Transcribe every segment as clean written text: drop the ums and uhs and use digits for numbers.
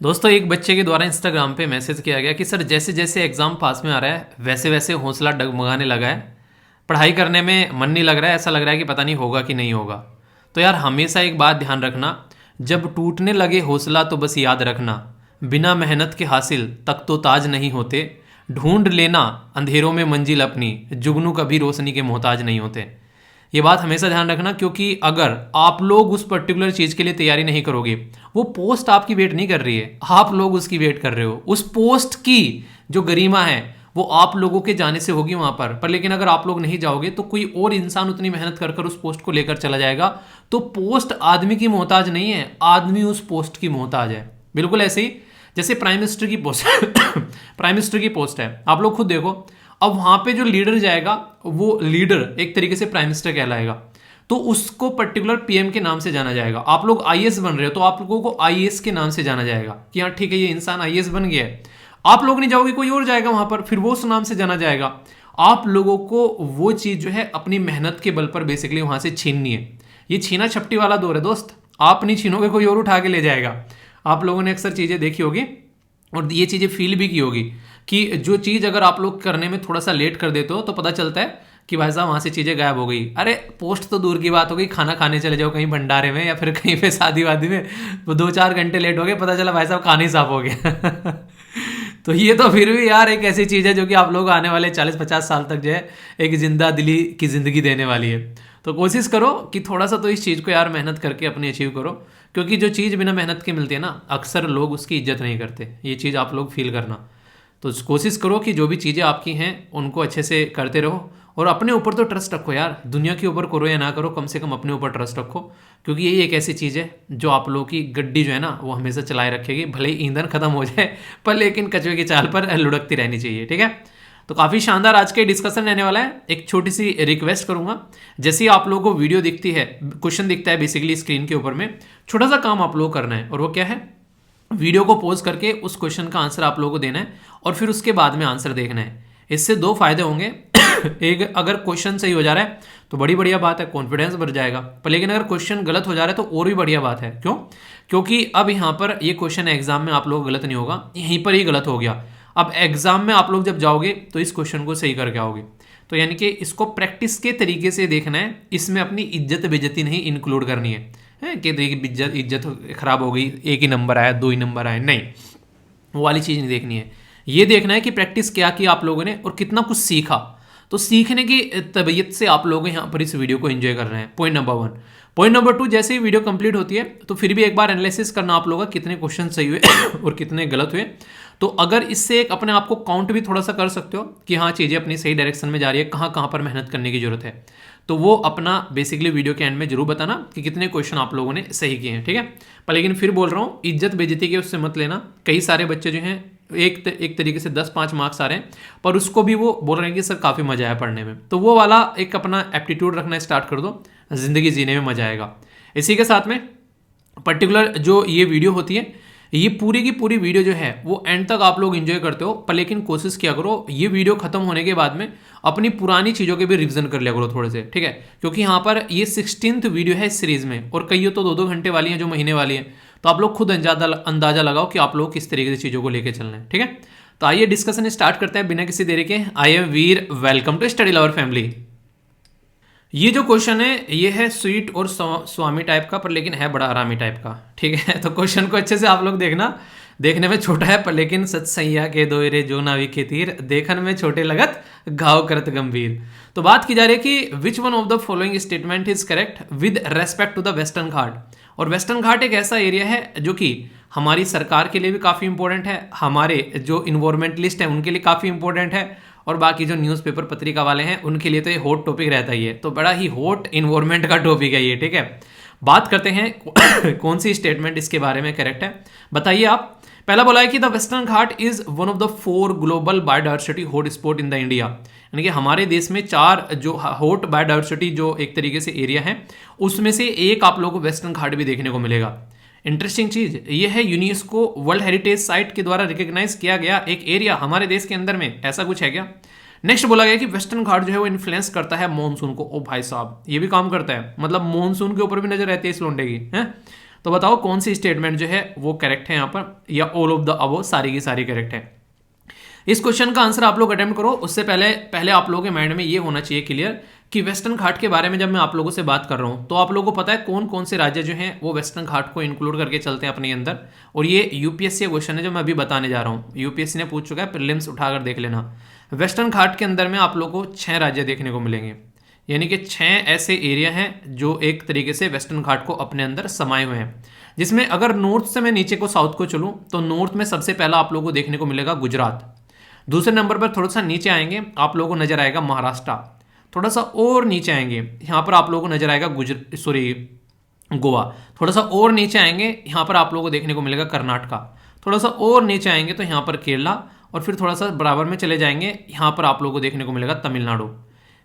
दोस्तों एक बच्चे के द्वारा इंस्टाग्राम पे मैसेज किया गया कि सर जैसे जैसे एग्ज़ाम पास में आ रहा है वैसे वैसे हौसला डगमगाने लगा है। पढ़ाई करने में मन नहीं लग रहा है, ऐसा लग रहा है कि पता नहीं होगा कि नहीं होगा। तो यार हमेशा एक बात ध्यान रखना, जब टूटने लगे हौसला तो बस याद रखना, बिना मेहनत के हासिल तक तो ताज नहीं होते। ढूंढ लेना अंधेरों में मंजिल अपनी, जुगनू कभी रोशनी के मोहताज नहीं होते। ये बात हमेशा ध्यान रखना, क्योंकि अगर आप लोग उस पर्टिकुलर चीज़ के लिए तैयारी नहीं करोगे, वो पोस्ट आपकी वेट नहीं कर रही है, आप लोग उसकी वेट कर रहे हो। उस पोस्ट की जो गरिमा है वो आप लोगों के जाने से होगी वहां पर लेकिन अगर आप लोग नहीं जाओगे तो कोई और इंसान उतनी मेहनत कर कर उस पोस्ट को लेकर चला जाएगा। तो पोस्ट आदमी की मोहताज नहीं है, आदमी उस पोस्ट की मोहताज है। बिल्कुल ऐसे ही जैसे प्राइम मिनिस्टर की पोस्ट प्राइम मिनिस्टर की पोस्ट है, आप लोग खुद देखो। अब वहां पे जो लीडर जाएगा वो लीडर एक तरीके से प्राइम मिनिस्टर कहलाएगा, तो उसको पर्टिकुलर पीएम के नाम से जाना जाएगा। आप लोग आईएएस बन रहे हो तो आप लोगों को आईएएस के नाम से जाना जाएगा कि हाँ ठीक है ये इंसान आईएएस बन गया है। आप लोग नहीं जाओगे, कोई और जाएगा वहां पर, फिर वो उस नाम से जाना जाएगा। आप लोगों को वो चीज जो है अपनी मेहनत के बल पर बेसिकली वहां से छीननी है। ये छीना छपटी वाला दौर है दोस्त, आप नहीं छीनोगे कोई और उठा के ले जाएगा। आप लोगों ने अक्सर चीजें देखी होगी और ये चीजें फील भी की होगी कि जो चीज अगर आप लोग करने में थोड़ा सा लेट कर देते हो तो पता चलता है कि भाई साहब वहां से चीजें गायब हो गई। अरे पोस्ट तो दूर की बात हो गई, खाना खाने चले जाओ कहीं भंडारे में या फिर कहीं पे शादी वादी में, वो 2-4 घंटे लेट हो गए, पता चला भाई साहब खाना ही साफ हो गया तो ये तो फिर भी यार एक ऐसी चीज है जो कि आप लोग आने वाले 40-50 साल तक जो है एक जिंदा दिली की जिंदगी देने वाली है। तो कोशिश करो कि थोड़ा सा तो इस चीज़ को यार मेहनत करके अपनी अचीव करो, क्योंकि जो चीज़ बिना मेहनत के मिलती है ना अक्सर लोग उसकी इज्जत नहीं करते। ये चीज़ आप लोग फील करना। तो कोशिश करो कि जो भी चीज़ें आपकी हैं उनको अच्छे से करते रहो और अपने ऊपर तो ट्रस्ट रखो यार। दुनिया के ऊपर करो या ना करो, कम से कम अपने ऊपर ट्रस्ट रखो, क्योंकि यही एक ऐसी चीज़ है जो आप लोगों की गड्डी जो है ना वो हमेशा चलाए रखेगी। भले ही ईंधन खत्म हो जाए पर लेकिन कचरे की चाल पर लुढ़कती रहनी चाहिए। ठीक है, तो काफ़ी शानदार आज के डिस्कशन रहने वाला है। एक छोटी सी रिक्वेस्ट करूंगा, जैसे ही आप लोगों को वीडियो दिखती है, क्वेश्चन दिखता है बेसिकली स्क्रीन के ऊपर में, छोटा सा काम आप लोगों को करना है और वो क्या है, वीडियो को पॉज करके उस क्वेश्चन का आंसर आप लोगों को देना है और फिर उसके बाद में आंसर देखना है। इससे दो फायदे होंगे एक, अगर क्वेश्चन सही हो जा रहा है तो बड़ी बढ़िया बात है, कॉन्फिडेंस बढ़ जाएगा। पर लेकिन अगर क्वेश्चन गलत हो जा रहा है तो और भी बढ़िया बात है। क्यों? क्योंकि अब यहाँ पर ये क्वेश्चन एग्जाम में आप लोग गलत नहीं होगा, यहीं पर ही गलत हो गया। अब एग्जाम में आप लोग जब जाओगे तो इस क्वेश्चन को सही करके आओगे। तो यानी कि इसको प्रैक्टिस के तरीके से देखना है, इसमें अपनी इज्जत बेइज्जती नहीं इंक्लूड करनी है कि देखिए इज्जत खराब हो गई, एक ही नंबर आया, 2 ही नंबर आए, नहीं, वो वाली चीज़ नहीं देखनी है। ये देखना है कि प्रैक्टिस क्या की आप लोगों ने और कितना कुछ सीखा। तो सीखने की तबीयत से आप लोग यहाँ पर इस वीडियो को एंजॉय कर रहे हैं, पॉइंट नंबर 1। पॉइंट नंबर 2, जैसे ही वीडियो कंप्लीट होती है तो फिर भी एक बार एनालिसिस करना आप लोगों का, कितने क्वेश्चन सही हुए और कितने गलत हुए। तो अगर इससे एक अपने आप को काउंट भी थोड़ा सा कर सकते हो कि हाँ चीज़ें अपनी सही डायरेक्शन में जा रही है, कहाँ कहाँ पर मेहनत करने की जरूरत है, तो वो अपना बेसिकली वीडियो के एंड में जरूर बताना कि कितने क्वेश्चन आप लोगों ने सही किए हैं। ठीक है, पर लेकिन फिर बोल रहा हूँ इज्जत बेइज्जती के उससे मत लेना। कई सारे बच्चे जो हैं एक तरीके से 10-5 मार्क्स आ रहे हैं पर उसको भी वो बोल रहे हैं कि सर काफ़ी मजा आया पढ़ने में, तो वो वाला एक अपना एप्टीट्यूड रखना स्टार्ट कर दो, ज़िंदगी जीने में मजा आएगा। इसी के साथ में पर्टिकुलर जो ये वीडियो होती है, ये पूरी की पूरी वीडियो जो है वो एंड तक आप लोग एंजॉय करते हो, पर लेकिन कोशिश किया करो ये वीडियो खत्म होने के बाद में अपनी पुरानी चीज़ों के भी रिवीजन कर लिया करो थोड़े से। ठीक है, क्योंकि यहाँ पर ये 16th वीडियो है इस सीरीज में और कई तो 2-2 घंटे वाली हैं जो महीने वाली है। तो आप लोग खुद अंदाजा लगाओ कि आप लोग किस तरीके से चीज़ों को लेकर चलना है। ठीक है, तो आइए डिस्कशन स्टार्ट करते हैं बिना किसी देरी के। I am Veer, welcome to study lover family. ये जो क्वेश्चन है ये है स्वीट और स्वामी टाइप का, पर लेकिन है बड़ा आरामी टाइप का। ठीक है, तो क्वेश्चन को अच्छे से आप लोग देखना, देखने में छोटा है पर लेकिन सच सैया के दोयरे जो नावी के तीर, देखन में छोटे लगत घाव करत गंभीर। तो बात की जा रही है कि which one of the following statement is correct with respect to the western Ghat. और वेस्टर्न घाट एक ऐसा एरिया है जो कि हमारी सरकार के लिए भी काफ़ी इंपॉर्टेंट है, हमारे जो इन्वायरमेंटलिस्ट हैं उनके लिए काफ़ी इंपॉर्टेंट है, और बाकी जो न्यूज़पेपर पत्रिका वाले हैं उनके लिए तो ये हॉट टॉपिक रहता ही है। तो बड़ा ही हॉट इन्वायरमेंट का टॉपिक है ये। ठीक है, बात करते हैं कौन सी स्टेटमेंट इसके बारे में करेक्ट है, बताइए आप। पहला बोला है कि the western Ghat is one of the 4 global biodiversity hot spot in the India. यानी कि हमारे देश में 4 जो हॉट बायोडाइवर्सिटी जो एक तरीके से एरिया है उसमें से एक आप लोगों को वेस्टर्न घाट भी देखने को मिलेगा। इंटरेस्टिंग चीज ये है, यूनेस्को वर्ल्ड हेरिटेज साइट के द्वारा रिकॉग्नाइज किया गया एक एरिया हमारे देश के अंदर में, ऐसा कुछ है क्या। नेक्स्ट बोला गया कि वेस्टर्न घाट जो है वो इन्फ्लुएंस करता है मॉनसून को। ओ भाई साहब, ये भी काम करता है, मतलब मॉनसून के ऊपर भी नजर रहती है इस लोंडे की है। तो बताओ कौन सी स्टेटमेंट जो है वो करेक्ट है यहाँ पर, या ऑल ऑफ द अबव सारी की सारी करेक्ट है। इस क्वेश्चन का आंसर आप लोग अटेम्प्ट करो, उससे पहले आप लोगों के माइंड में ये होना चाहिए क्लियर कि वेस्टर्न घाट के बारे में जब मैं आप लोगों से बात कर रहा हूं तो आप लोगों को पता है कौन कौन से राज्य जो हैं वो वेस्टर्न घाट को इंक्लूड करके चलते हैं अपने अंदर। और ये यूपीएससी क्वेश्चन है जो मैं अभी बताने जा रहा हूं, यूपीएससी ने पूछ चुका है, प्रीलिम्स उठाकर देख लेना। वेस्टर्न घाट के अंदर में आप लोगों को 6 राज्य देखने को मिलेंगे, यानी कि 6 ऐसे एरिया हैं जो एक तरीके से वेस्टर्न घाट को अपने अंदर समाये हुए हैं। जिसमें अगर नॉर्थ से मैं नीचे को साउथ को चलूँ तो नॉर्थ में सबसे पहला आप लोगों को देखने को मिलेगा गुजरात। दूसरे नंबर पर थोड़ा सा नीचे आएंगे आप लोगों को नजर आएगा महाराष्ट्र। थोड़ा सा और नीचे आएंगे यहाँ पर आप लोगों को नजर आएगा गोवा। थोड़ा सा और नीचे आएंगे यहाँ पर आप लोगों को देखने को मिलेगा कर्नाटका। थोड़ा सा और नीचे आएंगे तो यहाँ पर केरला, और फिर थोड़ा सा बराबर में चले जाएंगे यहाँ पर आप लोगों को देखने को मिलेगा तमिलनाडु।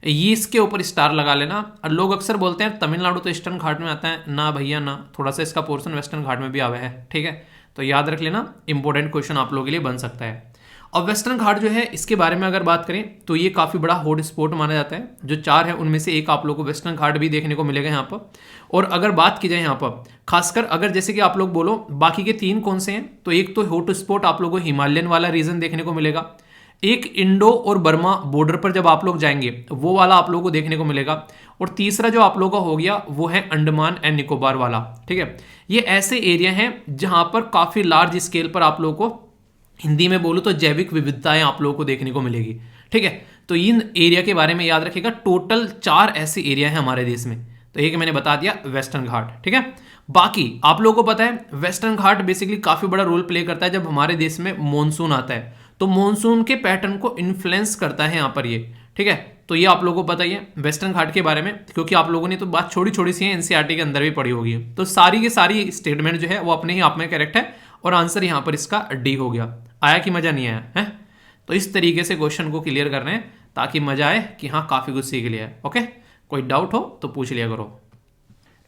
ये इसके ऊपर स्टार लगा लेना। और लोग अक्सर बोलते हैं तमिलनाडु तो ईस्टर्न घाट में आता है, ना भैया ना, थोड़ा सा इसका पोर्शन वेस्टर्न घाट में भी आवा है, ठीक है। तो याद रख लेना, इंपॉर्टेंट क्वेश्चन आप लोगों के लिए बन सकता है। और वेस्टर्न घाट जो है इसके बारे में अगर बात करें तो ये काफ़ी बड़ा हॉट स्पॉट माना जाता है। जो 4 है उनमें से एक आप लोगों को वेस्टर्न घाट भी देखने को मिलेगा यहाँ पर। और अगर बात की जाए यहाँ पर खासकर अगर जैसे कि आप लोग बोलो बाकी के 3 कौन से हैं, तो एक तो हॉट स्पॉट आप लोगों को हिमालयन वाला रीजन देखने को मिलेगा, एक इंडो और बर्मा बॉर्डर पर जब आप लोग जाएंगे वो वाला आप लोगों को देखने को मिलेगा, और तीसरा जो आप लोगों का हो गया वो है अंडमान एंड निकोबार वाला, ठीक है। ये ऐसे एरिया हैं जहां पर काफ़ी लार्ज स्केल पर आप लोगों को, हिंदी में बोलूं तो जैविक विविधताएं आप लोगों को देखने को मिलेगी, ठीक है। तो इन एरिया के बारे में याद रखिएगा, टोटल 4 ऐसे एरिया हैं हमारे देश में। तो एक मैंने बता दिया वेस्टर्न घाट, ठीक है। बाकी आप लोगों को पता है वेस्टर्न घाट बेसिकली काफी बड़ा रोल प्ले करता है जब हमारे देश में मानसून आता है, तो मानसून के पैटर्न को इन्फ्लुएंस करता है यहाँ पर ये, ठीक है। तो ये आप लोगों को पता ही है वेस्टर्न घाट के बारे में, क्योंकि आप लोगों ने तो बात छोटी छोटी सी है, एनसीईआरटी के अंदर भी पढ़ी होगी। तो सारी की सारी स्टेटमेंट जो है वो अपने ही आप में करेक्ट है, और आंसर यहाँ पर इसका डी हो गया। आया कि मजा नहीं आया है? तो इस तरीके से क्वेश्चन को क्लियर कर रहे हैं ताकि मजा आए कि हाँ काफी कुछ सीख लिया है। ओके, कोई डाउट हो तो पूछ लिया करो।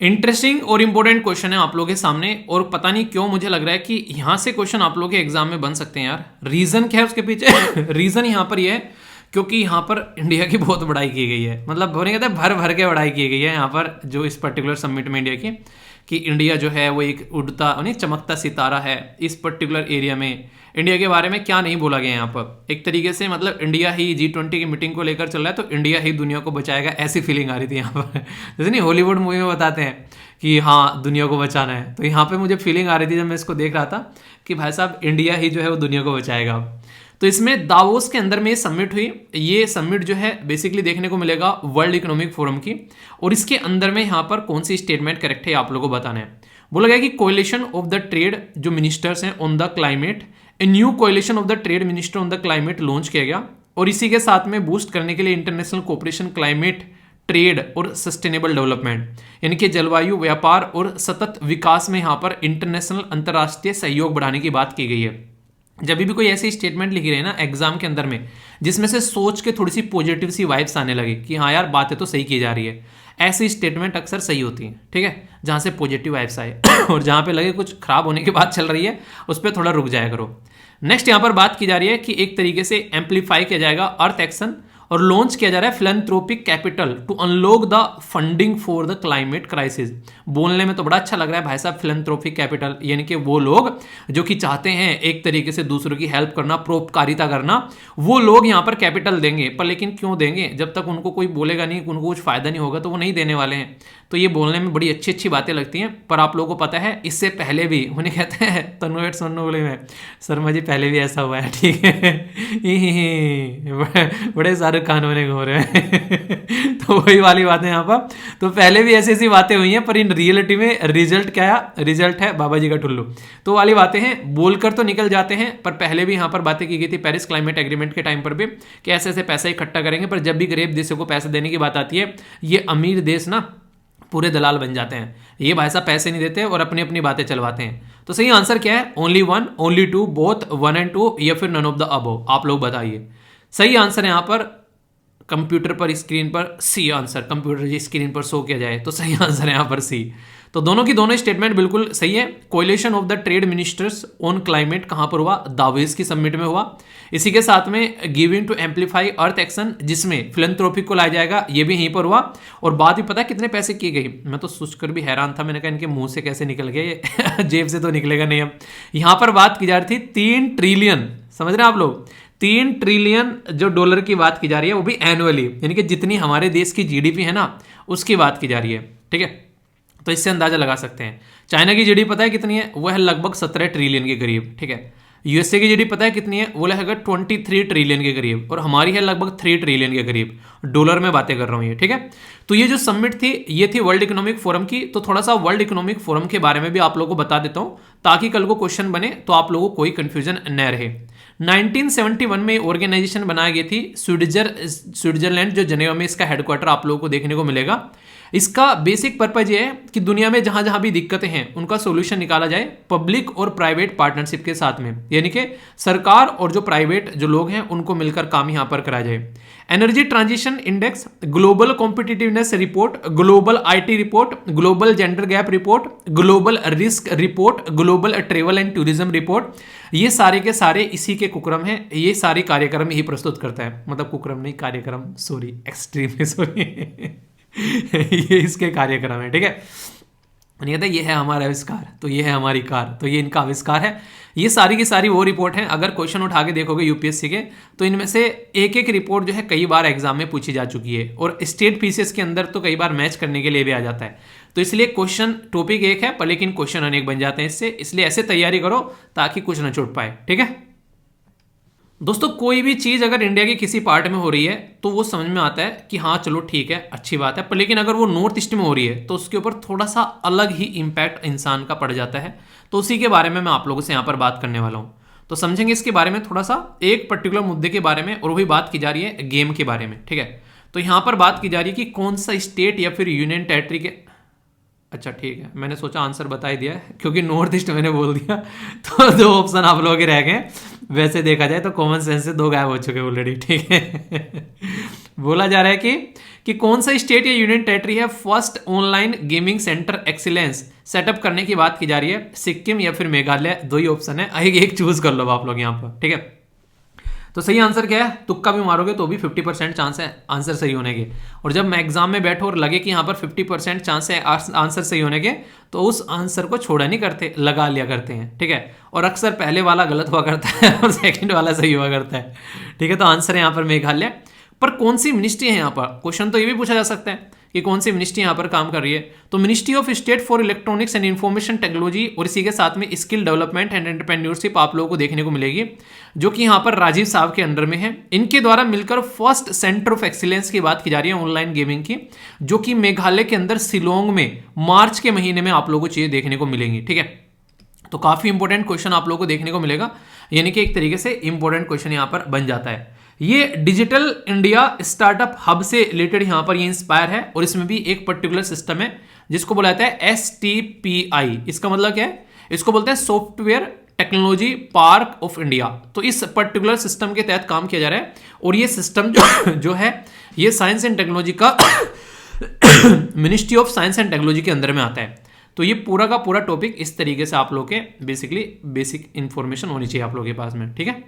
इंटरेस्टिंग और इंपॉर्टेंट क्वेश्चन है आप लोगों के सामने, और पता नहीं क्यों मुझे लग रहा है कि यहां से क्वेश्चन आप लोगों के एग्जाम में बन सकते हैं यार। रीजन क्या है उसके पीछे? रीजन यहां पर यह है क्योंकि यहाँ पर इंडिया की बहुत बड़ाई की गई है, मतलब बोले कहते हैं भर भर के बड़ाई की गई है यहाँ पर जो इस पर्टिकुलर समिट में इंडिया की, कि इंडिया जो है वो एक उड़ता नहीं चमकता सितारा है इस पर्टिकुलर एरिया में। इंडिया के बारे में क्या नहीं बोला गया यहाँ पर, एक तरीके से मतलब इंडिया ही G20 की मीटिंग को लेकर चल रहा है तो इंडिया ही दुनिया को बचाएगा, ऐसी फीलिंग आ रही थी यहाँ पर। जैसे नहीं हॉलीवुड मूवी में बताते हैं कि हाँ दुनिया को बचाना है, तो यहाँ पे मुझे फीलिंग आ रही थी जब मैं इसको देख रहा था कि भाई साहब इंडिया ही जो है वो दुनिया को बचाएगा। तो इसमें दावोस के अंदर में ये समिट हुई, ये समिट जो है बेसिकली देखने को मिलेगा वर्ल्ड इकोनॉमिक फोरम की, और इसके अंदर में यहाँ पर कौन सी स्टेटमेंट करेक्ट है आप लोगों को बताना है। बोला गया कि कोएलिशन ऑफ द ट्रेड जो मिनिस्टर्स हैं on the climate, a new coalition of the trade minister on the climate launch किया गया, और इसी के साथ में बूस्ट करने के लिए इंटरनेशनल कोऑपरेशन क्लाइमेट ट्रेड और सस्टेनेबल डेवलपमेंट, यानी कि जलवायु व्यापार और सतत विकास में यहाँ पर इंटरनेशनल अंतर्राष्ट्रीय सहयोग बढ़ाने की बात की गई है। जब भी कोई ऐसी स्टेटमेंट लिखी रहे ना एग्जाम के अंदर में जिसमें से सोच के थोड़ी सी पॉजिटिव सी वाइब्स आने लगे कि हाँ यार बातें तो सही की जा रही है, ऐसी स्टेटमेंट अक्सर सही होती है, ठीक है, जहां से पॉजिटिव वाइब्स आए और जहां पे लगे कुछ खराब होने की बात चल रही है उस पर थोड़ा रुक जाया करो। नेक्स्ट यहां पर बात की जा रही है कि एक तरीके से एम्पलीफाई किया जाएगा अर्थ एक्शन, और लॉन्च किया जा रहा है philanthropic capital to unlock the funding for the climate crisis. बोलने में तो बड़ा अच्छा लग रहा है भाई साहब, फिलैंथ्रोपिक कैपिटल यानी कि वो लोग जो कि चाहते हैं एक तरीके से दूसरों की हेल्प करना, परोपकारिता करना, वो लोग यहाँ पर कैपिटल देंगे। पर लेकिन क्यों देंगे? जब तक उनको कोई बोलेगा नहीं, उनको कुछ फायदा नहीं होगा तो वो नहीं देने वाले हैं। तो ये बोलने में बड़ी अच्छी अच्छी बातें लगती हैं, पर आप लोगों को पता है इससे पहले भी उन्हें कहते हैं तनुवेट सोनू बोले में शर्मा जी पहले भी ऐसा हुआ है, ठीक है बड़े शाहरुख खान होने घूम रहे हैं तो वही वाली बातें यहाँ पर, तो पहले भी ऐसी ऐसी बातें हुई हैं पर इन रियलिटी में रिजल्ट क्या है? रिजल्ट है बाबा जी का टुल्लू। तो वाली बातें हैं, बोलकर तो निकल जाते हैं पर पहले भी यहाँ पर बातें की गई थी पेरिस क्लाइमेट एग्रीमेंट के टाइम पर भी कि ऐसे ऐसे पैसा इकट्ठा करेंगे, पर जब भी गरीब देशों को पैसा देने की बात आती है ये अमीर देश ना पूरे दलाल बन जाते हैं। ये भाई साहब पैसे नहीं देते और अपनी अपनी बातें चलवाते हैं। तो सही आंसर क्या है? Only one, only two, both 1 and 2, या फिर नन ऑफ द अबव। आप लोग बताइए। सही आंसर है यहाँ पर कंप्यूटर पर स्क्रीन पर सी आंसर, कंप्यूटर की स्क्रीन पर शो किया जाए, तो सही आंसर है यहाँ पर सी। तो दोनों की दोनों स्टेटमेंट बिल्कुल सही है। Collision of the trade ministers on climate कहाँ पर हुआ? दावोस की समिट में हुआ। इसी के साथ में giving to amplify earth action, जिसमें फिलैंथ्रोपी को लाया जाएगा, ये भी यहीं पर हुआ। और बात भी पता है कितने पैसे की गई, मैं तो सोचकर भी हैरान था, मैंने कहा इनके मुंह से कैसे निकल गए जेब से तो निकलेगा नहीं। अब यहाँ पर बात की जा रही थी 3 ट्रिलियन, समझ रहे हैं आप लोग, 3 ट्रिलियन जो डॉलर की बात की जा रही है, वो भी एनुअली, यानी कि जितनी हमारे देश की जीडीपी है ना, उसकी बात की जा रही है, ठीक है। तो इससे अंदाजा लगा सकते हैं। चाइना की जीडीपी पता है कितनी है? वो है लगभग 17 ट्रिलियन के करीब, ठीक है। यूएसए की जीडीपी पता है कितनी है? वो है 23 ट्रिलियन के करीब, और हमारी है लगभग 3 ट्रिलियन के करीब। डॉलर में बातें कर रहा हूं ये, ठीक है। तो ये जो समिट थी, ये थी वर्ल्ड इकोनॉमिक फोरम की। तो थोड़ा सा वर्ल्ड इकोनॉमिक फोरम के बारे में भी आप लोगों को बता देता हूं, ताकि कल को क्वेश्चन बने तो आप लोगों को कोई कंफ्यूजन न रहे। 1971 में ऑर्गेनाइजेशन बनाई गई थी, स्विट्जरलैंड जो जेनेवा में इसका हेडक्वार्टर आप लोगों को देखने को मिलेगा। इसका बेसिक पर्पज ये है कि दुनिया में जहां जहां भी दिक्कतें हैं उनका सॉल्यूशन निकाला जाए पब्लिक और प्राइवेट पार्टनरशिप के साथ में, यानी कि सरकार और जो प्राइवेट जो लोग हैं उनको मिलकर काम यहां पर कराया जाए। Energy transition index, global competitiveness report, global IT report, global gender gap report, global risk report, global travel and tourism report, ये सारे के सारे इसी के कुक्रम हैं। ये सारी कार्यक्रम ही प्रस्तुत करता है, मतलब कुक्रम नहीं, कार्यक्रम, सॉरी, एक्सट्रीम सॉरी ये इसके कार्यक्रम है, ठीक है। नहीं कहते ये है हमारा आविष्कार, तो ये है हमारी कार, तो ये इनका आविष्कार है। ये सारी की सारी वो रिपोर्ट है, अगर क्वेश्चन उठा के देखोगे यूपीएससी के, तो इनमें से एक एक रिपोर्ट जो है कई बार एग्जाम में पूछी जा चुकी है, और स्टेट पीसीएस के अंदर तो कई बार मैच करने के लिए भी आ जाता है। तो इसलिए क्वेश्चन टॉपिक एक है पर लेकिन क्वेश्चन अनेक बन जाते हैं इससे, इसलिए ऐसे तैयारी करो ताकि कुछ ना छूट पाए, ठीक है। दोस्तों कोई भी चीज़ अगर इंडिया की किसी पार्ट में हो रही है तो वो समझ में आता है कि हाँ चलो ठीक है, अच्छी बात है, पर लेकिन अगर वो नॉर्थ ईस्ट में हो रही है तो उसके ऊपर थोड़ा सा अलग ही इम्पैक्ट इंसान का पड़ जाता है। तो उसी के बारे में मैं आप लोगों से यहाँ पर बात करने वाला हूँ। तो समझेंगे इसके बारे में थोड़ा सा, एक पर्टिकुलर मुद्दे के बारे में, और वही बात की जा रही है गेम के बारे में, ठीक है। तो यहाँ पर बात की जा रही है कि कौन सा स्टेट या फिर यूनियन टेरिटरी के, अच्छा ठीक है, मैंने सोचा आंसर बता ही दिया है क्योंकि नॉर्थ ईस्ट मैंने बोल दिया तो 2 ऑप्शन आप लोगों के रह गए। वैसे देखा जाए तो कॉमन सेंस से 2 गायब हो चुके ऑलरेडी, ठीक है। बोला जा रहा है कि कौन सा स्टेट या यूनियन टेरिटरी है first online gaming centre excellence setup करने की बात की जा रही है, सिक्किम या फिर मेघालय, 2 ही ऑप्शन है, एक चूज कर लो आप लोग यहाँ पर, ठीक है। तो सही आंसर क्या है? तुक्का भी मारोगे तो भी 50% चांस है आंसर सही होने के, और जब मैं एग्जाम में बैठो और लगे कि यहाँ पर 50% चांस है आंसर सही होने के, तो उस आंसर को छोड़ा नहीं करते, लगा लिया करते हैं, ठीक है। और अक्सर पहले वाला गलत हुआ करता है और सेकंड वाला सही हुआ करता है, ठीक है। तो आंसर है यहाँ पर मेघालय। पर कौन सी मिनिस्ट्री है यहाँ पर? क्वेश्चन तो ये भी पूछा जा सकता है कि कौन सी मिनिस्ट्री यहाँ पर काम कर रही है। तो ministry of state for electronics and information technology, और इसी के साथ में स्किल डेवलपमेंट एंड एंटरप्रेन्योरशिप आप लोगों को देखने को मिलेगी, जो कि यहाँ पर राजीव साहब के अंडर में है। इनके द्वारा मिलकर फर्स्ट सेंटर ऑफ एक्सीलेंस की बात की जा रही है ऑनलाइन गेमिंग की, जो कि मेघालय के अंदर शिलोंग में मार्च के महीने में आप लोगों को चीजें देखने को मिलेंगी, ठीक है। तो काफी इंपॉर्टेंट क्वेश्चन आप लोगों को देखने को मिलेगा, यानी कि एक तरीके से इंपॉर्टेंट क्वेश्चन यहाँ पर बन जाता है। ये डिजिटल इंडिया स्टार्टअप हब से रिलेटेड यहाँ पर ये इंस्पायर है, और इसमें भी एक पर्टिकुलर सिस्टम है जिसको बोला जाता है STPI। इसका मतलब क्या है? इसको बोलते हैं software technology park of India. तो इस पर्टिकुलर सिस्टम के तहत काम किया जा रहा है, और ये सिस्टम जो है ये साइंस एंड टेक्नोलॉजी का ministry of science and technology के अंदर में आता है। तो ये पूरा का पूरा टॉपिक इस तरीके से आप लोग के बेसिक इंफॉर्मेशन होनी चाहिए आप लोगों के पास में, ठीक है।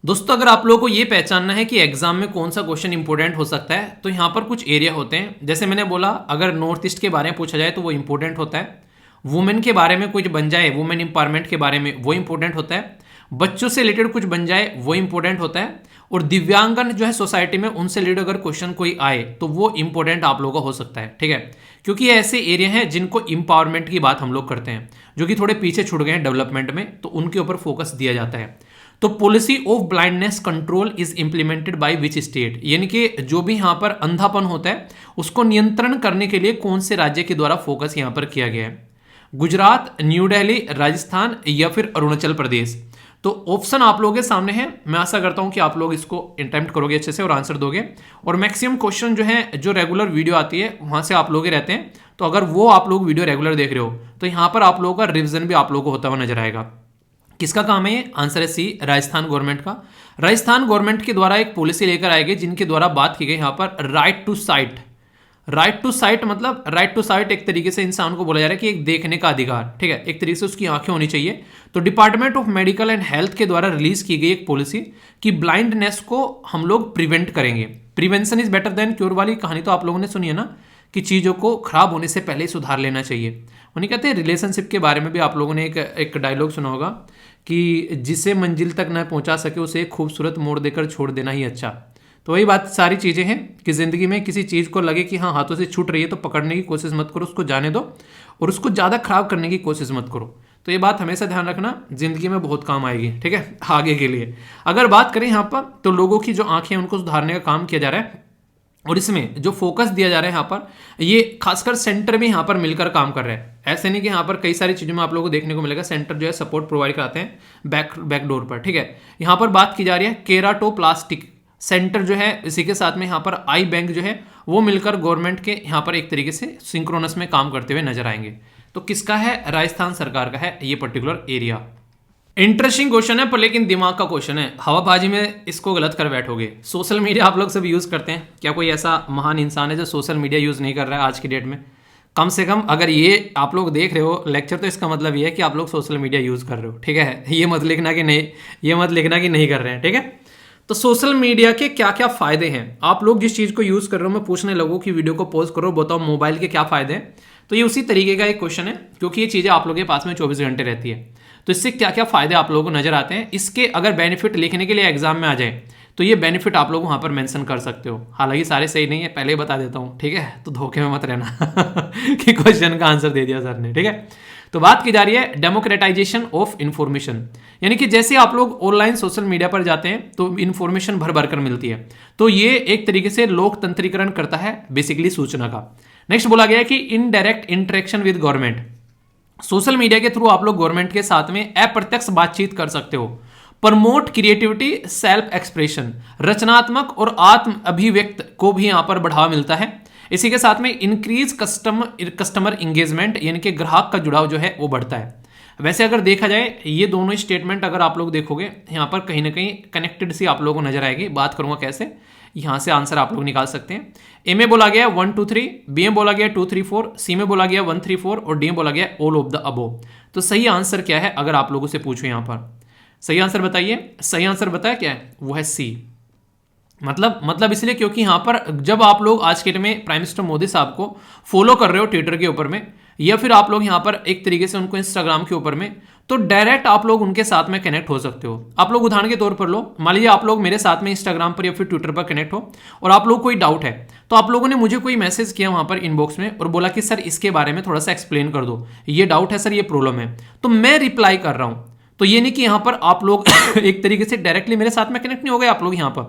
दोस्तों अगर आप लोगों को ये पहचानना है कि एग्जाम में कौन सा क्वेश्चन इंपॉर्टेंट हो सकता है, तो यहाँ पर कुछ एरिया होते हैं। जैसे मैंने बोला, अगर नॉर्थ ईस्ट के बारे में पूछा जाए तो वो इंपॉर्टेंट होता है, वुमेन के बारे में कुछ बन जाए, वुमेन इंपावरमेंट के बारे में, वो इंपॉर्टेंट होता है, बच्चों से रिलेटेड कुछ बन जाए वो इंपॉर्टेंट होता है, और दिव्यांगन जो है सोसाइटी में उनसे रिलेटेड अगर क्वेश्चन कोई आए तो वो इंपॉर्टेंट आप लोगों का हो सकता है, ठीक है। क्योंकि ये ऐसे एरिया हैं जिनको इंपावरमेंट की बात हम लोग करते हैं, जो कि थोड़े पीछे छूट गए हैं डेवलपमेंट में, तो उनके ऊपर फोकस दिया जाता है। तो policy of blindness control is implemented by which state, यानी कि जो भी यहाँ पर अंधापन होता है उसको नियंत्रण करने के लिए कौन से राज्य के द्वारा फोकस यहाँ पर किया गया है? गुजरात, न्यू दिल्ली, राजस्थान या फिर अरुणाचल प्रदेश। तो ऑप्शन आप लोगों के सामने है, मैं आशा करता हूं कि आप लोग इसको अटेम्प्ट करोगे अच्छे से और आंसर दोगे। और मैक्सिमम क्वेश्चन जो है जो रेगुलर वीडियो आती है वहां से आप लोग रहते हैं, तो अगर वो आप लोग वीडियो रेगुलर देख रहे हो तो यहाँ पर आप लोगों का रिविजन भी आप लोगों को होता हुआ नजर आएगा। किसका काम है ये? आंसर है सी, राजस्थान गवर्नमेंट का। राजस्थान गवर्नमेंट के द्वारा एक पॉलिसी लेकर आई गई जिनके द्वारा बात की गई यहाँ पर right to sight. Right to sight मतलब राइट टू साइट एक तरीके से इंसान को बोला जा रहा है कि एक देखने का अधिकार, ठीक है, एक तरीके से उसकी आंखें होनी चाहिए। तो department of medical and health के द्वारा रिलीज की गई एक पॉलिसी कि ब्लाइंडनेस को हम लोग प्रिवेंट करेंगे। Prevention is better than cure वाली कहानी तो आप लोगों ने सुनी है ना, कि चीज़ों को खराब होने से पहले ही सुधार लेना चाहिए। उन्हें कहते हैं रिलेशनशिप के बारे में भी आप लोगों ने एक डायलॉग सुना होगा कि जिसे मंजिल तक न पहुंचा सके उसे एक खूबसूरत मोड़ देकर छोड़ देना ही अच्छा। तो वही बात सारी चीज़ें हैं कि ज़िंदगी में किसी चीज़ को लगे कि हाँ हाथों से छूट रही है तो पकड़ने की कोशिश मत करो, उसको जाने दो और उसको ज़्यादा खराब करने की कोशिश मत करो। तो ये बात हमेशा ध्यान रखना, जिंदगी में बहुत काम आएगी, ठीक है, आगे के लिए। अगर बात करें यहाँ पर तो लोगों की जो आंखें हैं उनको सुधारने का काम किया जा रहा है और इसमें जो फोकस दिया जा रहा है यहाँ पर ये खासकर सेंटर में यहाँ पर मिलकर काम कर रहे हैं। ऐसे नहीं कि यहाँ पर कई सारी चीज़ों में आप लोगों को देखने को मिलेगा सेंटर जो है सपोर्ट प्रोवाइड कराते हैं बैकडोर पर, ठीक है। यहाँ पर बात की जा रही है केराटोप्लास्टिक सेंटर जो है, इसी के साथ में यहाँ पर आई बैंक जो है वो मिलकर गवर्नमेंट के यहाँ पर एक तरीके से सिंक्रोनस में काम करते हुए नजर आएंगे। तो किसका है? राजस्थान सरकार का है ये पर्टिकुलर एरिया। इंटरेस्टिंग क्वेश्चन है पर लेकिन दिमाग का क्वेश्चन है, हवाबाजी में इसको गलत कर बैठोगे। सोशल मीडिया आप लोग सब यूज करते हैं क्या? कोई ऐसा महान इंसान है जो सोशल मीडिया यूज नहीं कर रहा है आज की डेट में? कम से कम अगर ये आप लोग देख रहे हो लेक्चर तो इसका मतलब ये है कि आप लोग सोशल मीडिया यूज कर रहे हो, ठीक है। ये मत लिखना कि नहीं, ये मत लिखना कि नहीं कर रहे हैं, ठीक है। तो सोशल मीडिया के क्या क्या फायदे हैं? आप लोग जिस चीज को यूज कर रहे हो मैं पूछने लगूं कि वीडियो को पॉज करो, बताओ मोबाइल के क्या फायदे हैं। तो ये उसी तरीके का एक क्वेश्चन है क्योंकि ये चीजें आप लोगों के पास में 24 घंटे रहती है। तो इससे क्या क्या फायदे आप लोगों को नजर आते हैं, इसके अगर बेनिफिट लिखने के लिए एग्जाम में आ जाए तो ये बेनिफिट आप लोग वहां पर मेंशन कर सकते हो। हालांकि सारे सही नहीं है, पहले ही बता देता हूं, ठीक है, तो धोखे में मत रहना कि क्वेश्चन का आंसर दे दिया सर ने, ठीक है। तो बात की जा रही है डेमोक्रेटाइजेशन ऑफ इंफॉर्मेशन, यानी कि जैसे आप लोग ऑनलाइन सोशल मीडिया पर जाते हैं तो इंफॉर्मेशन भर भर कर मिलती है, तो ये एक तरीके से लोकतंत्रीकरण करता है बेसिकली सूचना का। नेक्स्ट बोला गया है कि indirect interaction with government, social media के थ्रू आप लोग गवर्नमेंट के साथ में अप्रत्यक्ष बातचीत कर सकते हो। प्रमोट क्रिएटिविटी सेल्फ एक्सप्रेशन, रचनात्मक और आत्म अभिव्यक्त को भी यहां पर बढ़ावा मिलता है। इसी के साथ में इंक्रीज कस्टमर इंगेजमेंट, यानी कि ग्राहक का जुड़ाव जो है वो बढ़ता है। वैसे अगर देखा जाए ये दोनों स्टेटमेंट अगर आप लोग देखोगे यहाँ पर कहीं ना कहीं कनेक्टेड सी आप लोगों को नजर आएगी। बात करूंगा कैसे, यहाँ से आंसर आप लोग निकाल सकते हैं। ए में बोला गया 1 2 3, बी में बोला गया 2 3 4, सी में बोला गया 1 3 4 और डी में बोला गया ऑल ऑफ द अबोव। तो सही आंसर क्या है अगर आप लोगों से पूछो यहाँ पर? सही आंसर बताइए। सही आंसर बताया क्या है? वो है सी। मतलब इसलिए क्योंकि यहां पर जब आप लोग आज के डेट में प्राइम मिनिस्टर मोदी साहब को फॉलो कर रहे हो ट्विटर के ऊपर में, या फिर आप लोग यहां पर एक तरीके से उनको इंस्टाग्राम के ऊपर में, तो डायरेक्ट आप लोग उनके साथ में कनेक्ट हो सकते हो। आप लोग उदाहरण के तौर पर लो, मान लीजिए आप लोग मेरे साथ में इंस्टाग्राम पर या फिर ट्विटर पर कनेक्ट हो और आप लोग कोई डाउट है तो आप लोगों ने मुझे कोई मैसेज किया वहां पर इनबॉक्स में और बोला कि सर इसके बारे में थोड़ा सा एक्सप्लेन कर दो, ये डाउट है सर, ये प्रॉब्लम है, तो मैं रिप्लाई कर रहा हूं। तो ये नहीं कि यहां पर आप लोग एक तरीके से डायरेक्टली मेरे साथ में कनेक्ट नहीं हो गए आप लोग यहां पर,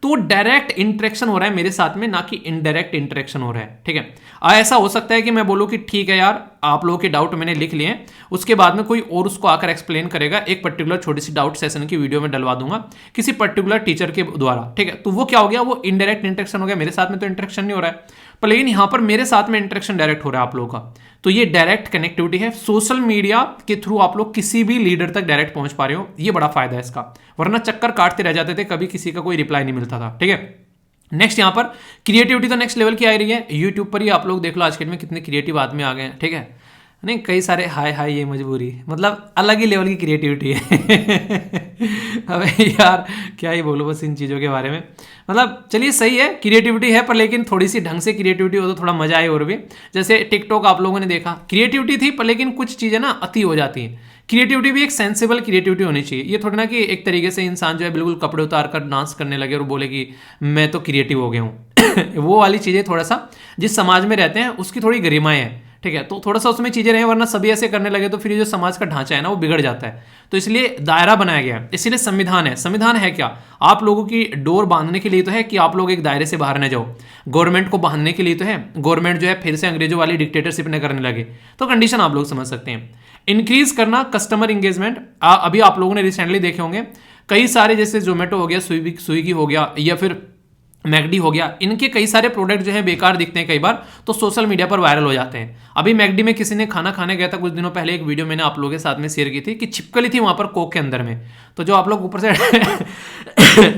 तो डायरेक्ट इंटरेक्शन हो रहा है मेरे साथ में, ना कि इनडायरेक्ट इंटरेक्शन हो रहा है, ठीक है। ऐसा हो सकता है कि मैं बोलूं कि ठीक है यार आप लोगों के डाउट मैंने लिख लिए हैं, उसके बाद में कोई और उसको आकर एक्सप्लेन करेगा, एक पर्टिकुलर छोटी सी डाउट सेशन की वीडियो में डलवा दूंगा किसी पर्टिकुलर टीचर के द्वारा, ठीक है। तो वो क्या हो गया, वो इनडायरेक्ट इंटरेक्शन हो गया, मेरे साथ में तो इंटरेक्शन नहीं हो रहा है, पर लेकिन यहां पर मेरे साथ में इंटरेक्शन डायरेक्ट हो रहा है आप लोगों का। तो ये डायरेक्ट कनेक्टिविटी है, सोशल मीडिया के थ्रू आप लोग किसी भी लीडर तक डायरेक्ट पहुंच पा रहे हो, ये बड़ा फायदा है इसका, वरना चक्कर काटते रह जाते थे, कभी किसी का कोई रिप्लाई नहीं मिलता था, ठीक है। नेक्स्ट यहां पर क्रिएटिविटी तो नेक्स्ट लेवल की आ रही है, यूट्यूब पर ही आप लोग देख लो आज के डेट में कितने क्रिएटिव आदमी आ गए हैं, ठीक है। नहीं कई सारे हाय हाय ये मजबूरी, मतलब अलग ही लेवल की क्रिएटिविटी है अबे यार क्या ही बोलो बस इन चीज़ों के बारे में, मतलब चलिए सही है क्रिएटिविटी है, पर लेकिन थोड़ी सी ढंग से क्रिएटिविटी हो तो थोड़ा मजा आए। और भी जैसे टिकटॉक आप लोगों ने देखा, क्रिएटिविटी थी पर लेकिन कुछ चीज़ें ना अति हो जाती हैं। क्रिएटिविटी भी एक सेंसिबल क्रिएटिविटी होनी चाहिए, ये थोड़ी ना कि एक तरीके से इंसान जो है बिल्कुल कपड़े उतार कर डांस करने लगे और बोले कि मैं तो क्रिएटिव हो गया हूँ वो वाली चीज़ें थोड़ा सा जिस समाज में रहते हैं उसकी थोड़ी गरिमाएं हैं, ठीक है। तो थोड़ा सा उसमें चीजें रहे, वरना सभी ऐसे करने लगे तो फिर ये जो समाज का ढांचा है ना वो बिगड़ जाता है। तो इसलिए दायरा बनाया गया है, इसीलिए संविधान है। संविधान है क्या, आप लोगों की डोर बांधने के लिए तो है कि आप लोग एक दायरे से बाहर न जाओ, गवर्नमेंट को बांधने के लिए तो है, गवर्नमेंट जो है फिर से अंग्रेजों वाली डिक्टेटरशिप न करने लगे, तो कंडीशन आप लोग समझ सकते हैं। इंक्रीज करना कस्टमर इंगेजमेंट, अभी आप लोगों ने रिसेंटली देखे होंगे कई सारे, जैसे जोमेटो हो गया, स्विगी हो गया, या फिर मैकडी हो गया, इनके कई सारे प्रोडक्ट जो है बेकार दिखते हैं कई बार, तो सोशल मीडिया पर वायरल हो जाते हैं। अभी मैकडी में किसी ने खाना खाने गया था कुछ दिनों पहले, एक वीडियो मैंने आप लोगों के साथ में शेयर की थी कि छिपकली थी वहां पर कोक के अंदर में, तो जो आप लोग ऊपर से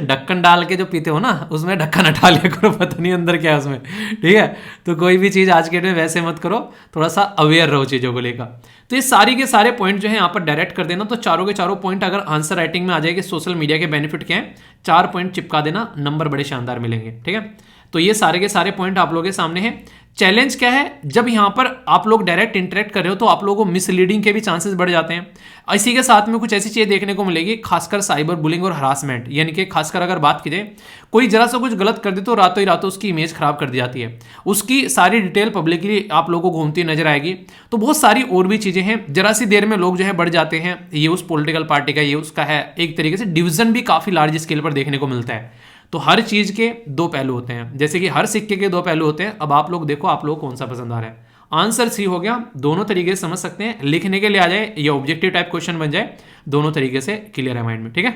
ढक्कन डाल के जो पीते हो ना, उसमें ढक्कन हटा लिया करो, पता नहीं अंदर क्या है उसमें, ठीक है। तो कोई भी चीज़ आज के डेट में वैसे मत करो, थोड़ा सा अवेयर रहो चीज़ों को लेकर। तो ये सारी के सारे पॉइंट जो है यहाँ पर डायरेक्ट कर देना, तो चारों के चारों पॉइंट अगर आंसर राइटिंग में आ जाएगी, सोशल मीडिया के बेनिफिट क्या है, 4 पॉइंट चिपका देना, नंबर बड़े शानदार मिलेंगे, ठीक है। तो ये सारे के सारे पॉइंट आप लोगों के सामने हैं। चैलेंज क्या है, जब यहां पर आप लोग डायरेक्ट इंटरेक्ट कर रहे हो तो आप लोगों को मिसलीडिंग के भी चांसेस बढ़ जाते हैं। इसी के साथ में कुछ ऐसी चीजें देखने को मिलेगी, खासकर साइबर बुलिंग और हरासमेंट, यानी कि खासकर अगर बात की जाए कोई जरा सा कुछ गलत कर दे तो रातों ही रातों उसकी इमेज खराब कर दी जाती है, उसकी सारी डिटेल पब्लिकली आप लोगों को घूमती नजर आएगी। तो बहुत सारी और भी चीजें हैं, जरा सी देर में लोग जो है बढ़ जाते हैं, ये उस पॉलिटिकल पार्टी का, ये उसका है, एक तरीके से डिवीजन भी काफी लार्ज स्केल पर देखने को मिलता है। तो हर चीज के दो पहलू होते हैं, जैसे कि हर सिक्के के दो पहलू होते हैं। अब आप लोग देखो आप लोग कौन सा पसंद आ रहा है। आंसर सी हो गया, दोनों तरीके से समझ सकते हैं, लिखने के लिए आ जाए या ऑब्जेक्टिव टाइप क्वेश्चन बन जाए, दोनों तरीके से क्लियर है माइंड में, ठीक है।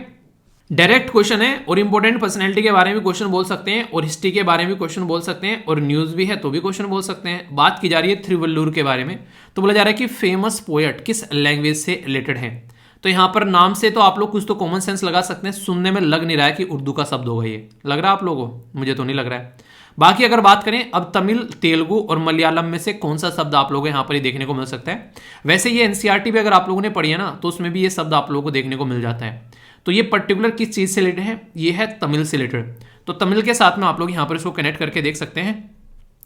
डायरेक्ट क्वेश्चन है और इंपॉर्टेंट पर्सनैलिटी के बारे में क्वेश्चन बोल सकते हैं, और हिस्ट्री के बारे में क्वेश्चन बोल सकते हैं, और न्यूज भी है तो भी क्वेश्चन बोल सकते हैं। बात की जा रही है थिरुवल्लुर के बारे में, तो बोला जा रहा है कि फेमस पोएट किस लैंग्वेज से रिलेटेड है। तो यहां पर नाम से तो आप लोग कुछ तो कॉमन सेंस लगा सकते हैं, सुनने में लग नहीं रहा है कि उर्दू का शब्द होगा, ये लग रहा है आप लोगों को, मुझे तो नहीं लग रहा है। बाकी अगर बात करें अब तमिल, तेलुगु और मलयालम में से कौन सा शब्द आप लोगों को यहाँ पर ही देखने को मिल सकता है। वैसे ये एनसीईआरटी भी अगर आप लोगों ने पढ़ी है ना, तो उसमें भी ये शब्द आप लोगों को देखने को मिल जाता है। तो ये पर्टिकुलर किस चीज से रिलेटेड है, ये है तमिल से रिलेटेड। तो तमिल के साथ में आप लोग यहाँ पर इसको कनेक्ट करके देख सकते हैं।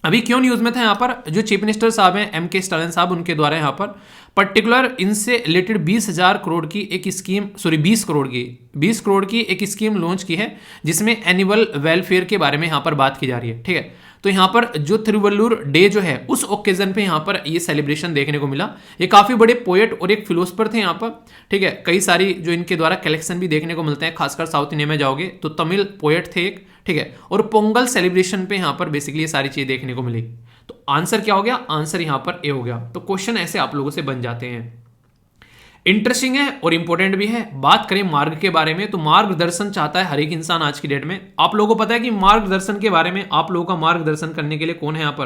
अभी क्यों न्यूज में था, यहाँ पर जो चीफ मिनिस्टर साहब हैं एम.के. स्टालिन साहब, उनके द्वारा यहाँ पर पर्टिकुलर इनसे रिलेटेड 20,000 करोड़ की एक स्कीम, सॉरी 20 करोड़ की एक स्कीम लॉन्च की है, जिसमें एनुअल वेलफेयर के बारे में यहाँ पर बात की जा रही है, ठीक है। तो यहाँ पर जो थिरुवल्लुर डे जो है उस ओकेजन पे यहाँ पर ये सेलिब्रेशन देखने को मिला। ये काफी बड़े पोएट और एक फिलोसफर थे यहाँ पर, ठीक है। कई सारी जो इनके द्वारा कलेक्शन भी देखने को मिलते हैं, खासकर साउथ इंडिया में जाओगे तो तमिल पोएट थे एक, ठीक है। और पोंगल सेलिब्रेशन पे यहाँ पर बेसिकली ये सारी चीजें देखने को मिली। तो आंसर क्या हो गया, आंसर यहाँ पर ए हो गया। तो क्वेश्चन ऐसे आप लोगों से बन जाते हैं, इंटरेस्टिंग है और इंपॉर्टेंट भी है। बात करें मार्ग के बारे में, तो मार्गदर्शन चाहता है हर एक इंसान आज की डेट में। आप लोगों को पता है कि मार्गदर्शन के बारे में, आप लोगों का मार्गदर्शन करने के लिए कौन है यहाँ पर,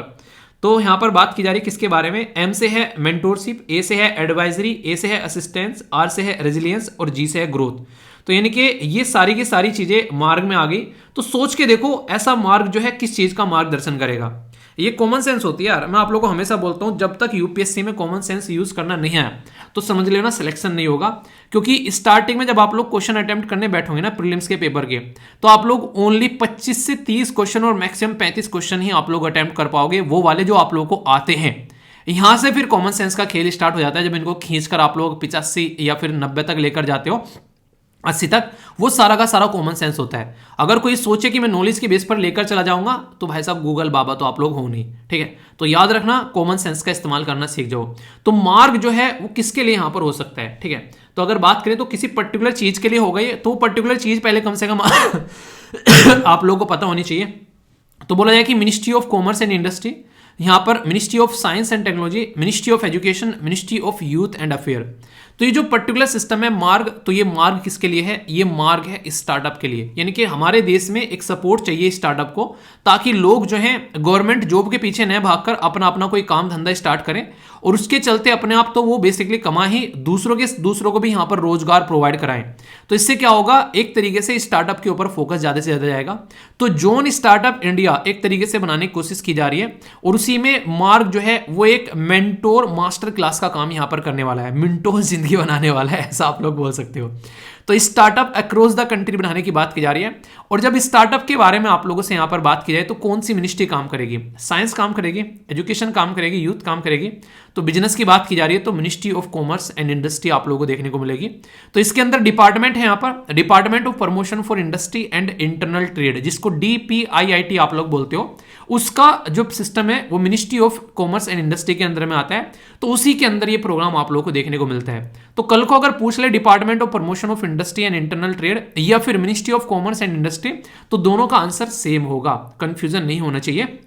तो यहाँ पर बात की जा रही है किसके बारे में। एम से है मेंटोरशिप, ए से है एडवाइजरी, ए से है असिस्टेंस, आर से है रेजिलियंस और जी से है ग्रोथ। तो यानी कि ये सारी की सारी चीजें मार्ग में आ गई। तो सोच के देखो ऐसा मार्ग जो है किस चीज का मार्गदर्शन करेगा। ये कॉमन सेंस होती है यार, मैं आप लोगों को हमेशा बोलता हूं, जब तक यूपीएससी में कॉमन सेंस यूज करना नहीं आया तो समझ लेना सिलेक्शन नहीं होगा। क्योंकि स्टार्टिंग में जब आप लोग क्वेश्चन अटेम्प्ट करने बैठोगे ना प्रीलिम्स के पेपर के, तो आप लोग ओनली 25 से 30 क्वेश्चन और मैक्सिमम 35 क्वेश्चन ही आप लोग अटेम्प्ट कर पाओगे, वो वाले जो आप लोगों को आते हैं। यहां से फिर कॉमन सेंस का खेल स्टार्ट हो जाता है, जब इनको खींचकर आप लोग 85 या फिर 90 तक लेकर जाते हो, 80 तक, वो सारा का सारा कॉमन सेंस होता है। अगर कोई सोचे कि मैं नॉलेज के बेस पर लेकर चला जाऊंगा, तो भाई साहब गूगल बाबा तो आप लोग हो नहीं, ठीक है। तो याद रखना कॉमन सेंस का इस्तेमाल करना सीख जाओ। तो मार्ग जो है वो किसके लिए यहां पर हो सकता है, ठीक है। तो अगर बात करें तो किसी पर्टिकुलर चीज के लिए हो गई, तो पर्टिकुलर चीज पहले कम से कम आप लोगों को पता होनी चाहिए। तो बोला जाए कि ministry of commerce and industry, यहां पर ministry of science and technology, ministry of education, ministry of youth and affair. तो ये जो पर्टिकुलर सिस्टम है मार्ग, तो ये मार्ग किसके लिए है, ये मार्ग है स्टार्टअप के लिए। यानी कि हमारे देश में एक सपोर्ट चाहिए स्टार्टअप को, ताकि लोग जो हैं गवर्नमेंट जॉब के पीछे न भागकर अपना अपना कोई काम धंधा स्टार्ट करें, और उसके चलते अपने आप तो वो बेसिकली कमा ही, दूसरों को भी यहाँ पर रोजगार प्रोवाइड कराएं। तो इससे क्या होगा, एक तरीके से स्टार्टअप के ऊपर फोकस ज्यादा से ज्यादा जाएगा। तो जोन स्टार्टअप इंडिया एक तरीके से बनाने की कोशिश की जा रही है, और उसी में मार्ग जो है वो एक मेंटोर मास्टर क्लास का काम यहाँ पर करने वाला है, मिंटो जिंदगी बनाने वाला है, ऐसा आप लोग बोल सकते हो। तो स्टार्टअप अक्रॉस द कंट्री बनाने की बात की जा रही है। और जब स्टार्टअप के बारे में आप लोगों से यहां पर बात की जाए, तो कौन सी मिनिस्ट्री काम करेगी, साइंस काम करेगी, एजुकेशन काम करेगी, यूथ काम करेगी। तो बिजनेस की बात की जा रही है तो ministry of commerce and industry आप लोगों को देखने को मिलेगी। तो इसके अंदर डिपार्टमेंट है, यहां पर department of promotion for industry and internal trade, जिसको DPIIT आप लोग बोलते हो, उसका जो सिस्टम है वो ministry of commerce and industry के अंदर में आता है। तो उसी के अंदर ये प्रोग्राम आप लोगों को देखने को मिलता है। तो कल को अगर पूछ ले department of promotion of industry and internal trade या फिर ministry of commerce and industry, तो दोनों का आंसर सेम होगा, कंफ्यूजन नहीं होना चाहिए।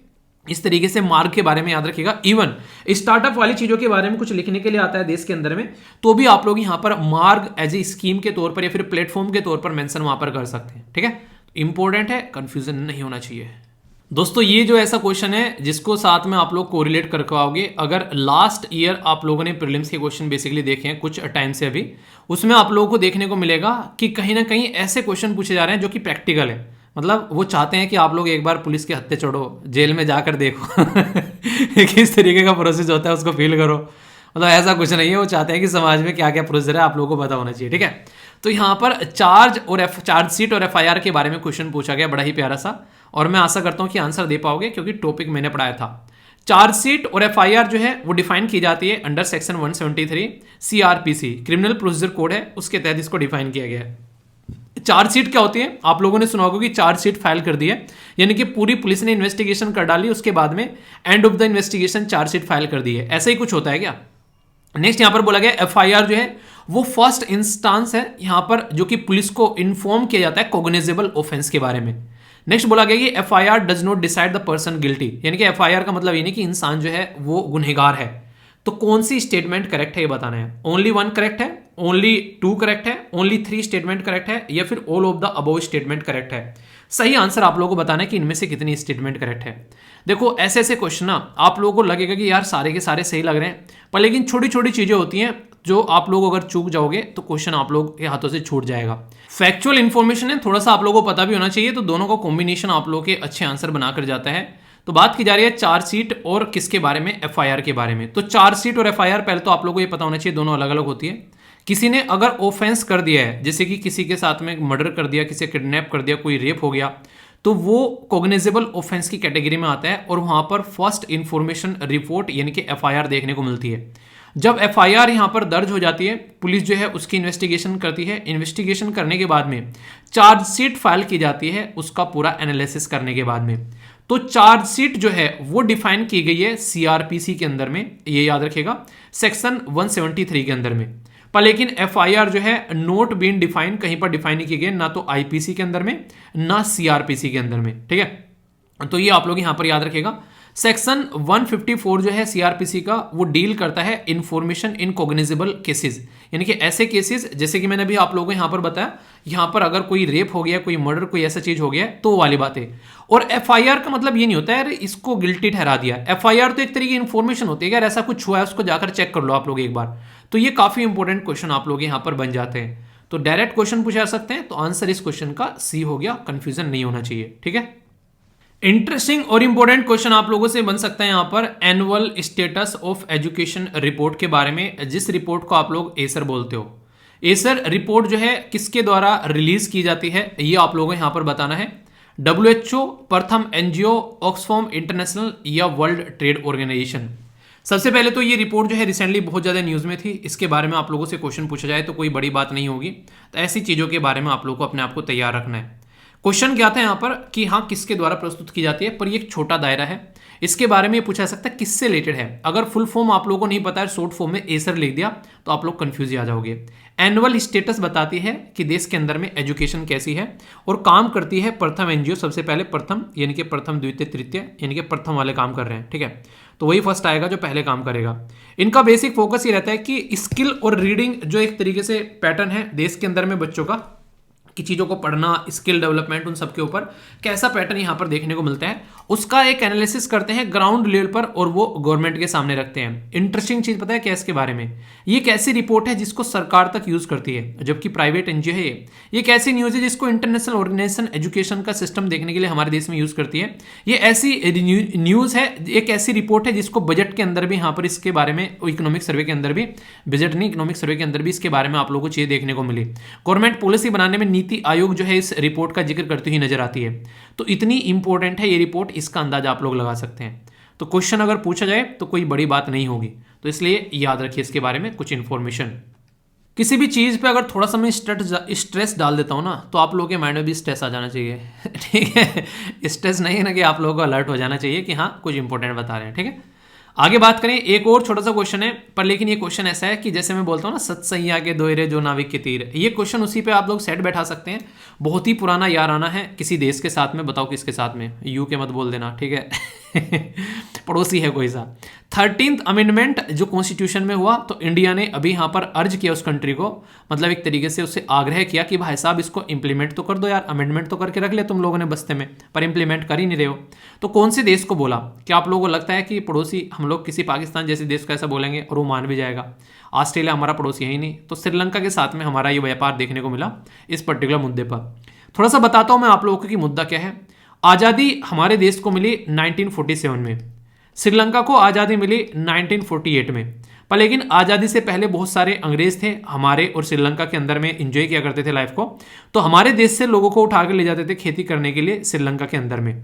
इस तरीके से मार्ग के बारे में याद रखिएगा। इवन स्टार्टअप वाली चीजों के बारे में कुछ लिखने के लिए आता है देश के अंदर में, तो भी आप लोग यहां पर मार्ग एज ए स्कीम के तौर पर या फिर प्लेटफॉर्म के तौर पर मेंशन वहां पर कर सकते हैं, ठीक है। इंपॉर्टेंट है, कंफ्यूजन नहीं होना चाहिए। दोस्तों ये जो ऐसा क्वेश्चन है जिसको साथ में आप लोग कोरिलेट कर पाओगे, अगर लास्ट ईयर आप लोगों ने प्रीलिम्स के क्वेश्चन बेसिकली देखे हैं कुछ टाइम से अभी, उसमें आप लोगों को देखने को मिलेगा कि कहीं ना कहीं ऐसे क्वेश्चन पूछे जा रहे हैं जो कि प्रैक्टिकल है। मतलब वो चाहते हैं कि आप लोग एक बार पुलिस के हत्थे चढ़ो, जेल में जाकर देखो किस तरीके का प्रोसेस होता है उसको फील करो। मतलब ऐसा कुछ नहीं है, वो चाहते हैं कि समाज में क्या क्या प्रोसीजर है आप लोगों को पता होना चाहिए, ठीक है। तो यहाँ पर चार्जशीट और एफआईआर के बारे में क्वेश्चन पूछा गया, बड़ा ही प्यारा सा, और मैं आशा करता हूँ कि आंसर दे पाओगे क्योंकि टॉपिक मैंने पढ़ाया था। चार्जशीट और एफआईआर जो है वो डिफाइन की जाती है under section 173 CrPC, criminal procedure code है, उसके तहत इसको डिफाइन किया गया है। चार्जशीट क्या होती है, आप लोगों ने सुना होगा कि चार्जशीट फाइल कर दी है, यानी कि पूरी पुलिस ने इन्वेस्टिगेशन कर डाली, उसके बाद में end of the investigation chargesheet file कर दी है, ऐसा ही कुछ होता है क्या। नेक्स्ट यहां पर बोला गया एफआईआर जो है वो फर्स्ट इंस्टांस है यहां पर जो कि पुलिस को इन्फॉर्म किया जाता है कॉग्निजेबल ऑफेंस के बारे में। नेक्स्ट बोला गया कि FIR does not decide the person guilty, यानी कि एफआईआर का मतलब ये नहीं कि इंसान जो है वो गुनहगार है। तो कौन सी स्टेटमेंट करेक्ट है ये बताना है, ओनली 1 करेक्ट है, ओनली 2 करेक्ट है, ओनली 3 स्टेटमेंट करेक्ट है, या फिर all of the above statement correct है। सही आंसर आप लोगों को बताना है कि इनमें से कितनी स्टेटमेंट करेक्ट है। देखो ऐसे ऐसे क्वेश्चन ना आप लोगों को लगेगा कि यार सारे के सारे सही लग रहे हैं, पर लेकिन छोटी छोटी चीजें होती हैं जो आप लोग अगर चूक जाओगे तो क्वेश्चन आप लोग के हाथों से छूट जाएगा। फैक्चुअल इन्फॉर्मेशन है, थोड़ा सा आप लोगों को पता भी होना चाहिए, तो दोनों का कॉम्बिनेशन आप लोगों के अच्छे आंसर बनाकर जाता है। तो बात की जा रही है चार्जशीट और किसके बारे में, एफआईआर के बारे में। तो चार्जशीट और एफआईआर पहले तो आप लोगों को ये पता होना चाहिए दोनों अलग अलग होती है। किसी ने अगर ऑफेंस कर दिया है, जैसे कि किसी के साथ में मर्डर कर दिया, किसी किडनैप कर दिया, कोई रेप हो गया, तो वो कॉग्निजेबल ऑफेंस की कैटेगरी में आता है और वहां पर फर्स्ट इंफॉर्मेशन रिपोर्ट यानी कि एफआईआर देखने को मिलती है। जब एफआईआर यहां पर दर्ज हो जाती है, पुलिस जो है उसकी इन्वेस्टिगेशन करती है, इन्वेस्टिगेशन करने के बाद में चार्जशीट फाइल की जाती है उसका पूरा एनालिसिस करने के बाद में। तो चार्जशीट जो है वो डिफाइन की गई है सीआरपीसी के अंदर में, ये याद रखेगा, सेक्शन 173 के अंदर में। पर लेकिन एफआईआर जो है नोट बीन डिफाइन, कहीं पर डिफाइन नहीं की गई, ना तो आईपीसी के अंदर में ना सीआरपीसी के अंदर में, ठीक है। तो ये आप लोग यहां पर याद रखेगा। सेक्शन 154 जो है सीआरपीसी का वो डील करता है इंफॉर्मेशन इन कॉग्निजेबल केसेस, यानी कि ऐसे केसेस जैसे कि मैंने अभी आप लोगों को यहां पर बताया, यहां पर अगर कोई रेप हो गया, कोई मर्डर, कोई ऐसा चीज हो गया तो वो वाली बात है। और एफआईआर का मतलब ये नहीं होता है यार इसको गिल्टी ठहरा दिया, एफआईआर तो एक तरीके की इंफॉर्मेशन होती है यार ऐसा कुछ हुआ है उसको जाकर चेक कर लो आप लोग एक बार। तो ये काफी इंपॉर्टेंट क्वेश्चन आप लोग यहां पर बन जाते हैं। तो डायरेक्ट क्वेश्चन पूछा जा सकते हैं, तो आंसर इस क्वेश्चन का सी हो गया, कंफ्यूजन नहीं होना चाहिए, ठीक है। इंटरेस्टिंग और इंपॉर्टेंट क्वेश्चन आप लोगों से बन सकता है यहां पर annual status of education report के बारे में, जिस रिपोर्ट को आप लोग एसर बोलते हो। एसर रिपोर्ट जो है किसके द्वारा रिलीज की जाती है ये आप लोगों को यहां पर बताना है। WHO, प्रथम एनजीओ, ऑक्सफॉर्म इंटरनेशनल या वर्ल्ड ट्रेड ऑर्गेनाइजेशन। सबसे पहले तो ये रिपोर्ट जो है रिसेंटली बहुत ज़्यादा न्यूज़ में थी, इसके बारे में आप लोगों से क्वेश्चन पूछा जाए तो कोई बड़ी बात नहीं होगी, तो ऐसी चीज़ों के बारे में आप लोगों को अपने आप को तैयार रखना है। क्वेश्चन क्या था यहाँ पर कि हाँ किसके द्वारा प्रस्तुत की जाती है, पर ये एक छोटा दायरा है, इसके बारे में ये पूछा जा सकता है किससे रिलेटेड है। अगर फुल फॉर्म आप लोगों को नहीं पता है, शॉर्ट फॉर्म में एसर लिख दिया तो आप लोग कंफ्यूज ही आ जाओगे। एनुअल स्टेटस बताती है कि देश के अंदर में एजुकेशन कैसी है, और काम करती है प्रथम एनजीओ, सबसे पहले प्रथम यानी कि प्रथम द्वितीय तृतीय यानी कि प्रथम वाले काम कर रहे हैं, ठीक है। तो वही फर्स्ट आएगा जो पहले काम करेगा। इनका बेसिक फोकस ये रहता है कि स्किल और रीडिंग जो एक तरीके से पैटर्न है देश के अंदर में बच्चों का, कि चीज़ों को पढ़ना, स्किल डेवलपमेंट, उन सब के ऊपर कैसा पैटर्न यहाँ पर देखने को मिलता है, उसका एक एनालिसिस करते हैं ग्राउंड लेवल पर और वो गवर्नमेंट के सामने रखते हैं। इंटरेस्टिंग चीज़ पता है क्या इसके बारे में, ये एक ऐसी रिपोर्ट है जिसको सरकार तक यूज़ करती है, जबकि प्राइवेट एनजीओ है ये एक ऐसी न्यूज़ है जिसको इंटरनेशनल ऑर्गेनाइजेशन एजुकेशन का सिस्टम देखने के लिए हमारे देश में यूज़ करती है। ये ऐसी न्यूज़ है, एक ऐसी रिपोर्ट है जिसको बजट के अंदर भी यहाँ पर इसके बारे में, इकोनॉमिक सर्वे के अंदर भी, बजट नहीं इकोनॉमिक सर्वे के अंदर भी इसके बारे में आप लोगों को चीज़ देखने को मिली। गवर्नमेंट पॉलिसी बनाने में नीति आयोग जो है इस रिपोर्ट का जिक्र करती हुई नजर आती है। तो इतनी इंपॉर्टेंट है ये रिपोर्ट, इसका अंदाजा आप लोग लगा सकते हैं। तो क्वेश्चन अगर पूछा जाए तो कोई बड़ी बात नहीं होगी, तो इसलिए याद रखिए इसके बारे में कुछ इंफॉर्मेशन। किसी भी चीज़ पे अगर थोड़ा सा मैं स्ट्रेस डाल देता हूँ ना, तो आप लोगों के माइंड में भी स्ट्रेस आ जाना चाहिए ठीक है। स्ट्रेस नहीं है ना कि आप लोगों को अलर्ट हो जाना चाहिए कि हाँ कुछ इंपॉर्टेंट बता रहे हैं, ठीक है। आगे बात करें, एक और छोटा सा क्वेश्चन है, पर लेकिन ये क्वेश्चन ऐसा है कि जैसे मैं बोलता हूँ ना, सतसैया के दोहरे जो नाविक के तीर, ये क्वेश्चन उसी पे आप लोग सेट बैठा सकते हैं। बहुत ही पुराना याराना है किसी देश के साथ में, बताओ किसके साथ में, यू के मत बोल देना, ठीक है। पड़ोसी है कोई सा। 13th अमेंडमेंट जो कॉन्स्टिट्यूशन में हुआ, तो इंडिया ने अभी यहाँ पर अर्ज किया उस कंट्री को, मतलब एक तरीके से उससे आग्रह किया कि भाई साहब इसको इंप्लीमेंट तो कर दो यार, अमेंडमेंट तो करके रख ले तुम लोगों ने बस्ते में, पर इंप्लीमेंट कर ही नहीं रहे हो। तो कौन से देश को बोला? क्या आप लोगों को लगता है कि पड़ोसी हम लोग किसी पाकिस्तान जैसे देश को ऐसा बोलेंगे और वो मान भी जाएगा? ऑस्ट्रेलिया हमारा पड़ोसी है ही नहीं, तो श्रीलंका के साथ में हमारा ये व्यापार देखने को मिला इस पर्टिकुलर मुद्दे पर। थोड़ा सा बताता हूं मैं आप लोगों को कि मुद्दा क्या है। आज़ादी हमारे देश को मिली 1947 में, श्रीलंका को आज़ादी मिली 1948 में। पर लेकिन आज़ादी से पहले बहुत सारे अंग्रेज थे हमारे और श्रीलंका के अंदर में, एंजॉय किया करते थे लाइफ को, तो हमारे देश से लोगों को उठा कर ले जाते थे खेती करने के लिए श्रीलंका के अंदर में,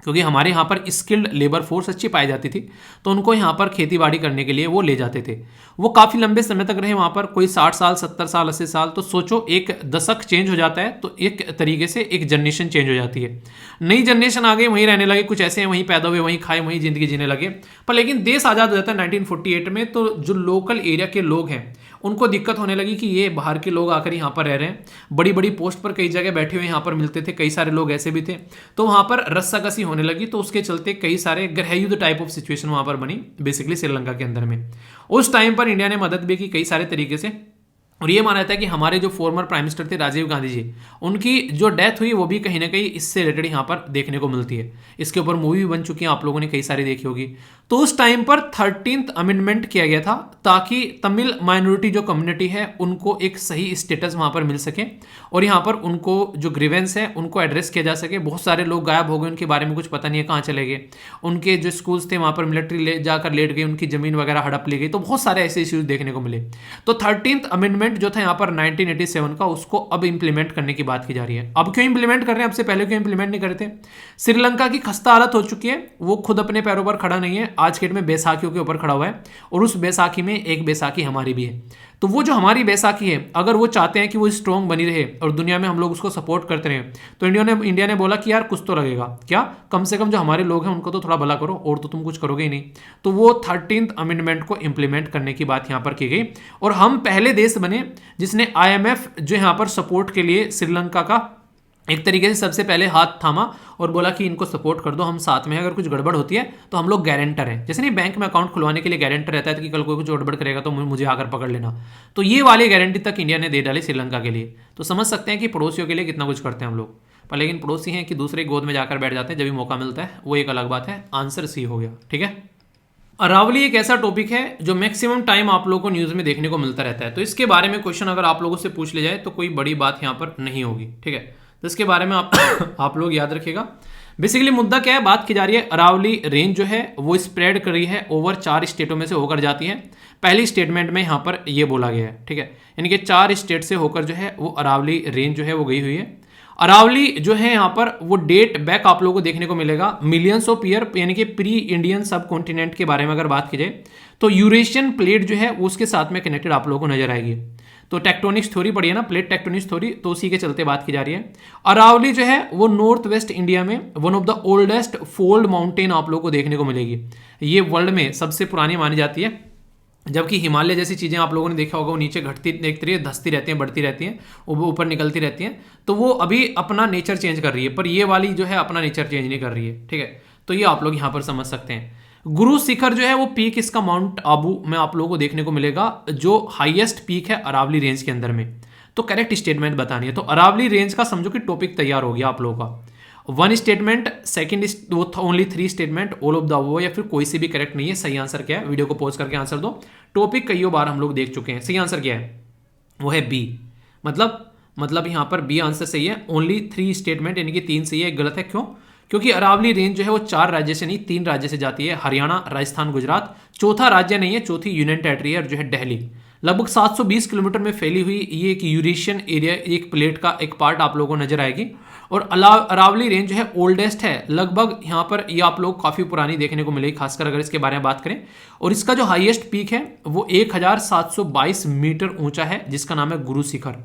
क्योंकि हमारे यहाँ पर स्किल्ड लेबर फोर्स अच्छी पाई जाती थी, तो उनको यहाँ पर खेती बाड़ी करने के लिए वो ले जाते थे। वो काफ़ी लंबे समय तक रहे वहाँ पर, कोई 60 साल 70 साल 80 साल। तो सोचो एक दशक चेंज हो जाता है तो एक तरीके से एक जनरेशन चेंज हो जाती है, नई जनरेशन आ गई, वहीं रहने लगे, कुछ ऐसे हैं वहीं पैदा हुए, वहीं खाए, वहीं जिंदगी जीने लगे। पर लेकिन देश आज़ाद हो जाता है 1948 में, तो जो लोकल एरिया के लोग हैं उनको दिक्कत होने लगी कि ये बाहर के लोग आकर यहाँ पर रह रहे हैं, बड़ी बड़ी पोस्ट पर कई जगह बैठे हुए यहाँ पर मिलते थे, कई सारे लोग ऐसे भी थे, तो वहाँ पर रस्साकसी होने लगी। तो उसके चलते कई सारे गृहयुद्ध टाइप ऑफ सिचुएशन वहाँ पर बनी बेसिकली श्रीलंका के अंदर में। उस टाइम पर इंडिया ने मदद भी की कई सारे तरीके से, और ये माना जाता है कि हमारे जो फॉर्मर प्राइम मिनिस्टर थे राजीव गांधी जी, उनकी जो डेथ हुई वो भी कहीं ना कहीं इससे रिलेटेड यहाँ पर देखने को मिलती है। इसके ऊपर मूवी भी बन चुकी है, आप लोगों ने कई सारी देखी होगी। तो उस टाइम पर 13th अमेंडमेंट किया गया था ताकि तमिल माइनॉरिटी जो कम्युनिटी है उनको एक सही स्टेटस वहाँ पर मिल सके, और यहाँ पर उनको जो ग्रीवेंस है उनको एड्रेस किया जा सके। बहुत सारे लोग गायब हो गए, उनके बारे में कुछ पता नहीं है कहाँ चले गए, उनके जो स्कूल्स थे वहाँ पर मिलिट्री ले जाकर लेट गई, उनकी जमीन वगैरह हड़प ली गई, तो बहुत सारे ऐसे इश्यूज देखने को मिले। तो 13th अमेंडमेंट जो था यहाँ पर 1987 का, उसको अब इंप्लीमेंट करने की बात की जा रही है। अब क्यों इंप्लीमेंट कर रहे हैं, अब से पहले क्यों इंप्लीमेंट नहीं करते? श्रीलंका की खस्ता हालत हो चुकी है, वो खुद अपने पैरों पर खड़ा नहीं है, आज के डेट में बैसाखियों के ऊपर खड़ा हुआ है, और उस बैसाखी में एक बैसाखी हमारी भी है। तो वो जो हमारी बैसाखी है, अगर वो चाहते हैं कि वो स्ट्रॉन्ग बनी रहे और दुनिया में हम लोग उसको सपोर्ट करते रहे, तो इंडिया ने बोला कि यार कुछ तो लगेगा, क्या कम से कम जो हमारे लोग हैं उनको तो थोड़ा भला करो, और तो तुम कुछ करोगे ही नहीं। तो वो 13th अमेंडमेंट को इंप्लीमेंट करने की बात यहाँ पर की गई, और हम पहले देश बने जिसने IMF जो यहाँ पर सपोर्ट के लिए श्रीलंका का एक तरीके से सबसे पहले हाथ थामा और बोला कि इनको सपोर्ट कर दो, हम साथ में हैं, अगर कुछ गड़बड़ होती है तो हम लोग गारंटर हैं। जैसे नहीं बैंक में अकाउंट खुलवाने के लिए गारंटर रहता है कि कल कोई कुछ गड़बड़ करेगा तो मुझे आकर पकड़ लेना, तो ये वाली गारंटी तक इंडिया ने दे डाली श्रीलंका के लिए। तो समझ सकते हैं कि पड़ोसियों के लिए कितना कुछ करते हैं हम लोग। पर लेकिन पड़ोसी हैं कि दूसरे गोद में जाकर बैठ जाते हैं जब भी मौका मिलता है, वो एक अलग बात है। आंसर सी हो गया, ठीक है। अरावली एक ऐसा टॉपिक है जो मैक्सिमम टाइम आप लोगों को न्यूज़ में देखने को मिलता रहता है, तो इसके बारे में क्वेश्चन अगर आप लोगों से पूछ ले जाए तो कोई बड़ी बात यहाँ पर नहीं होगी, ठीक है। तो इसके बारे में आप लोग याद रखिएगा। बेसिकली मुद्दा क्या है, बात की जा रही है अरावली रेंज जो है वो स्प्रेड कर रही है ओवर 4 स्टेटों में से होकर जाती है। पहली स्टेटमेंट में यहाँ पर ये बोला गया है, ठीक है, यानी कि 4 स्टेट से होकर जो है वो अरावली रेंज जो है वो गई हुई है। अरावली जो है यहाँ पर वो डेट बैक आप लोगों को देखने को मिलेगा मिलियंस ऑफ ईयर, यानी कि प्री इंडियन सब कॉन्टिनेंट के बारे में अगर बात की जाए तो यूरेशियन प्लेट जो है वो उसके साथ में कनेक्टेड आप लोगों को नजर आएगी। तो टेक्टोनिक्स थ्योरी पढ़ी है ना, प्लेट टेक्टोनिक्स थ्योरी, तो उसी के चलते बात की जा रही है। अरावली जो है वो नॉर्थ वेस्ट इंडिया में one of the oldest fold mountain आप लोगों को देखने को मिलेगी। ये वर्ल्ड में सबसे पुरानी मानी जाती है, जबकि हिमालय जैसी चीज़ें आप लोगों ने देखा होगा वो नीचे घटती देखती है, धसती रहती हैं, बढ़ती रहती हैं, वो ऊपर निकलती रहती हैं, तो वो अभी अपना नेचर चेंज कर रही है, पर ये वाली जो है अपना नेचर चेंज नहीं कर रही है, ठीक है। तो ये आप लोग यहाँ पर समझ सकते हैं। गुरु शिखर जो है वो पीक इसका माउंट आबू में आप लोगों को देखने को मिलेगा, जो हाईएस्ट पीक है अरावली रेंज के अंदर में। तो करेक्ट स्टेटमेंट बतानी है, तो अरावली रेंज का समझो कि टॉपिक तैयार हो गया आप लोगों का। 1 statement, second only 3 statement, all of the वो, या फिर कोई से भी करेक्ट नहीं है। सही आंसर क्या है, वीडियो को पॉज करके आंसर दो। टॉपिक कई बार हम लोग देख चुके हैं, सही आंसर क्या है, वो है बी। मतलब यहाँ पर बी आंसर सही है। ओनली 3 स्टेटमेंट यानी कि 3 सही है, गलत है। क्यों? क्योंकि अरावली रेंज जो है वो 4 राज्य से नहीं 3 राज्य से जाती है, हरियाणा, राजस्थान, गुजरात। चौथा राज्य नहीं है, चौथी यूनियन टेरिटरी है जो है दिल्ली। लगभग 720 किलोमीटर में फैली हुई ये एक यूरेशियन एरिया, एक प्लेट का एक पार्ट आप लोगों को नजर आएगी। और अरावली रेंज जो है ओल्डेस्ट है, लगभग यहाँ पर ये आप लोग काफ़ी पुरानी देखने को मिलेगी, खासकर अगर इसके बारे में बात करें। और इसका जो हाईएस्ट पीक है वो 1722 मीटर ऊंचा है, जिसका नाम है गुरु शिखर।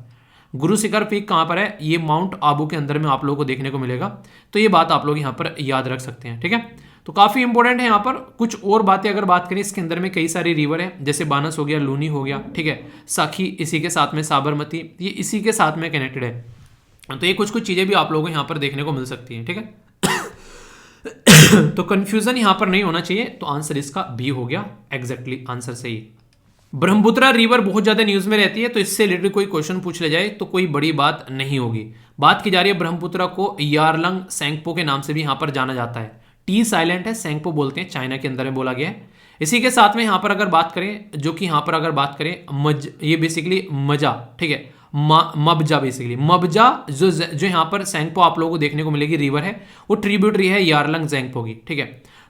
गुरु शिखर पीक कहाँ पर है, ये माउंट आबू के अंदर में आप लोगों को देखने को मिलेगा। तो ये बात आप लोग यहाँ पर याद रख सकते हैं, ठीक है। तो काफी इंपॉर्टेंट है यहाँ पर। कुछ और बातें अगर बात करें, इसके अंदर में कई सारी रिवर है, जैसे बानस हो गया, लूनी हो गया, ठीक है, साखी इसी के साथ में, साबरमती ये इसी के साथ में कनेक्टेड है। तो ये कुछ कुछ चीजें भी आप लोगों को यहाँ पर देखने को मिल सकती हैं, ठीक है। तो कंफ्यूजन यहां पर नहीं होना चाहिए, तो आंसर इसका बी हो गया, एग्जैक्टली आंसर सही। ब्रह्मपुत्रा रिवर बहुत ज्यादा न्यूज में रहती है, तो इससे रिलेटेड कोई क्वेश्चन पूछ ले जाए तो कोई बड़ी बात नहीं होगी। बात की जा रही है ब्रह्मपुत्रा को यारलंग सेंगपो के नाम से भी यहां पर जाना जाता है। टी साइलेंट है, सेंगपो बोलते हैं, चाइना के अंदर में बोला गया है। इसी के साथ में यहां पर अगर बात करें, जो कि यहां पर अगर बात करें ये बेसिकली मजा, ठीक है, मबजा, बेसिकली मबजा जो यहाँ पर सेंगपो आप लोगों को देखने को मिलेगी रिवर है, वो ट्रिब्यूटरी है यारलंग जेंगपो की, ठीक है।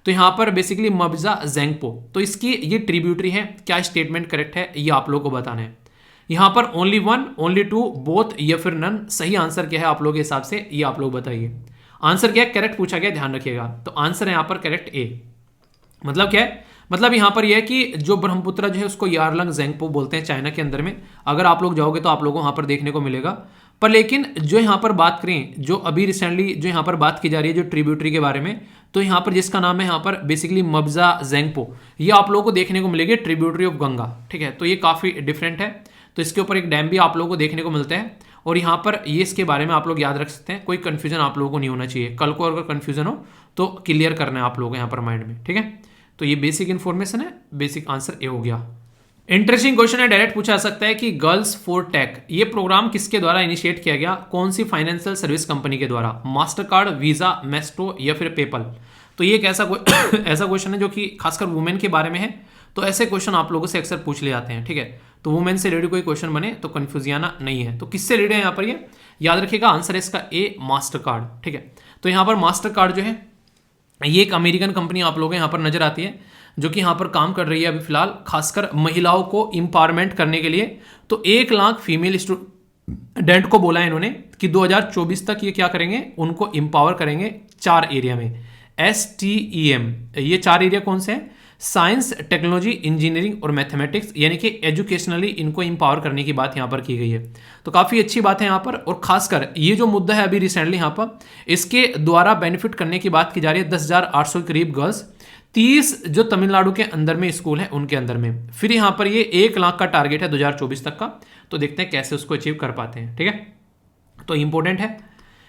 तो यहाँ पर बेसिकली मबजा जेंगपो, तो इसकी ये ट्रिब्यूटरी है। क्या स्टेटमेंट करेक्ट है ये आप लोगों को बताना है। यहाँ पर only one, only two, both या फिर नन, सही आंसर क्या है आप लोगों के हिसाब से, ये आप लोग बताइए। आंसर क्या है, करेक्ट पूछा गया, ध्यान रखिएगा। तो आंसर है यहाँ पर करेक्ट ए। मतलब क्या है, मतलब यहां पर यह है कि जो ब्रह्मपुत्रा जो है उसको यारलंग जेंगपो बोलते हैं चाइना के अंदर में। अगर आप लोग जाओगे तो आप लोगों को वहां पर देखने को मिलेगा। पर लेकिन जो यहां पर बात करें, जो अभी रिसेंटली जो यहां पर बात की जा रही है जो ट्रिब्यूटरी के बारे में, तो यहां पर जिसका नाम है यहां पर बेसिकली मबजा जेंगपो, ये आप लोगों को देखने को मिलेगी ट्रिब्यूटरी ऑफ गंगा, ठीक है। तो ये काफी डिफरेंट है। तो इसके ऊपर एक डैम भी आप लोगों को देखने को मिलता है, और यहाँ पर ये इसके बारे में आप लोग याद रख सकते हैं। कोई कंफ्यूजन आप लोगों को नहीं होना चाहिए, कल को अगर कंफ्यूजन हो तो क्लियर करना है आप लोगों को यहाँ पर माइंड में, ठीक है। तो ये बेसिक इन्फॉर्मेशन है, बेसिक आंसर ए हो गया। इंटरेस्टिंग क्वेश्चन है, डायरेक्ट पूछा जा सकता है कि गर्ल्स फॉर टेक ये प्रोग्राम किसके द्वारा इनिशिएट किया गया, कौन सी फाइनेंशियल सर्विस कंपनी के द्वारा, मास्टर कार्ड, वीजा, मेस्ट्रो या फिर पेपल। तो ये एक ऐसा ऐसा क्वेश्चन है जो कि खासकर वुमेन के बारे में है। तो ऐसे क्वेश्चन आप लोगों से अक्सर पूछ ले जाते हैं, ठीक है। तो वुमेन से रिलेटेड कोई क्वेश्चन बने तो कंफ्यूज आना नहीं है। तो किससे रिलेटेड है यहाँ पर, ये याद रखिएगा, आंसर है इसका ए, मास्टर कार्ड, ठीक है। तो यहाँ पर मास्टर कार्ड जो है ये एक अमेरिकन कंपनी आप लोगों को यहाँ पर नजर आती है, जो कि यहाँ पर काम कर रही है अभी फिलहाल खासकर महिलाओं को इंपावरमेंट करने के लिए। तो 1 लाख फीमेल स्टूडेंट को बोला है इन्होंने कि 2024 तक ये क्या करेंगे, उनको इंपावर करेंगे 4 एरिया में, STEM। ये 4 एरिया कौन से हैं, साइंस, टेक्नोलॉजी, इंजीनियरिंग और मैथमेटिक्स, यानी कि एजुकेशनली इनको इंपावर करने की बात यहाँ पर की गई है। तो काफ़ी अच्छी बात है यहाँ पर। और खासकर ये जो मुद्दा है अभी रिसेंटली यहाँ पर, इसके द्वारा बेनिफिट करने की बात की जा रही है 10,800 के करीब गर्ल्स, 30 जो तमिलनाडु के अंदर में स्कूल है उनके अंदर में। फिर यहाँ पर ये 1 लाख का टारगेट है 2024 तक का। तो देखते हैं कैसे उसको अचीव कर पाते हैं, ठीक है। तो इंपॉर्टेंट है,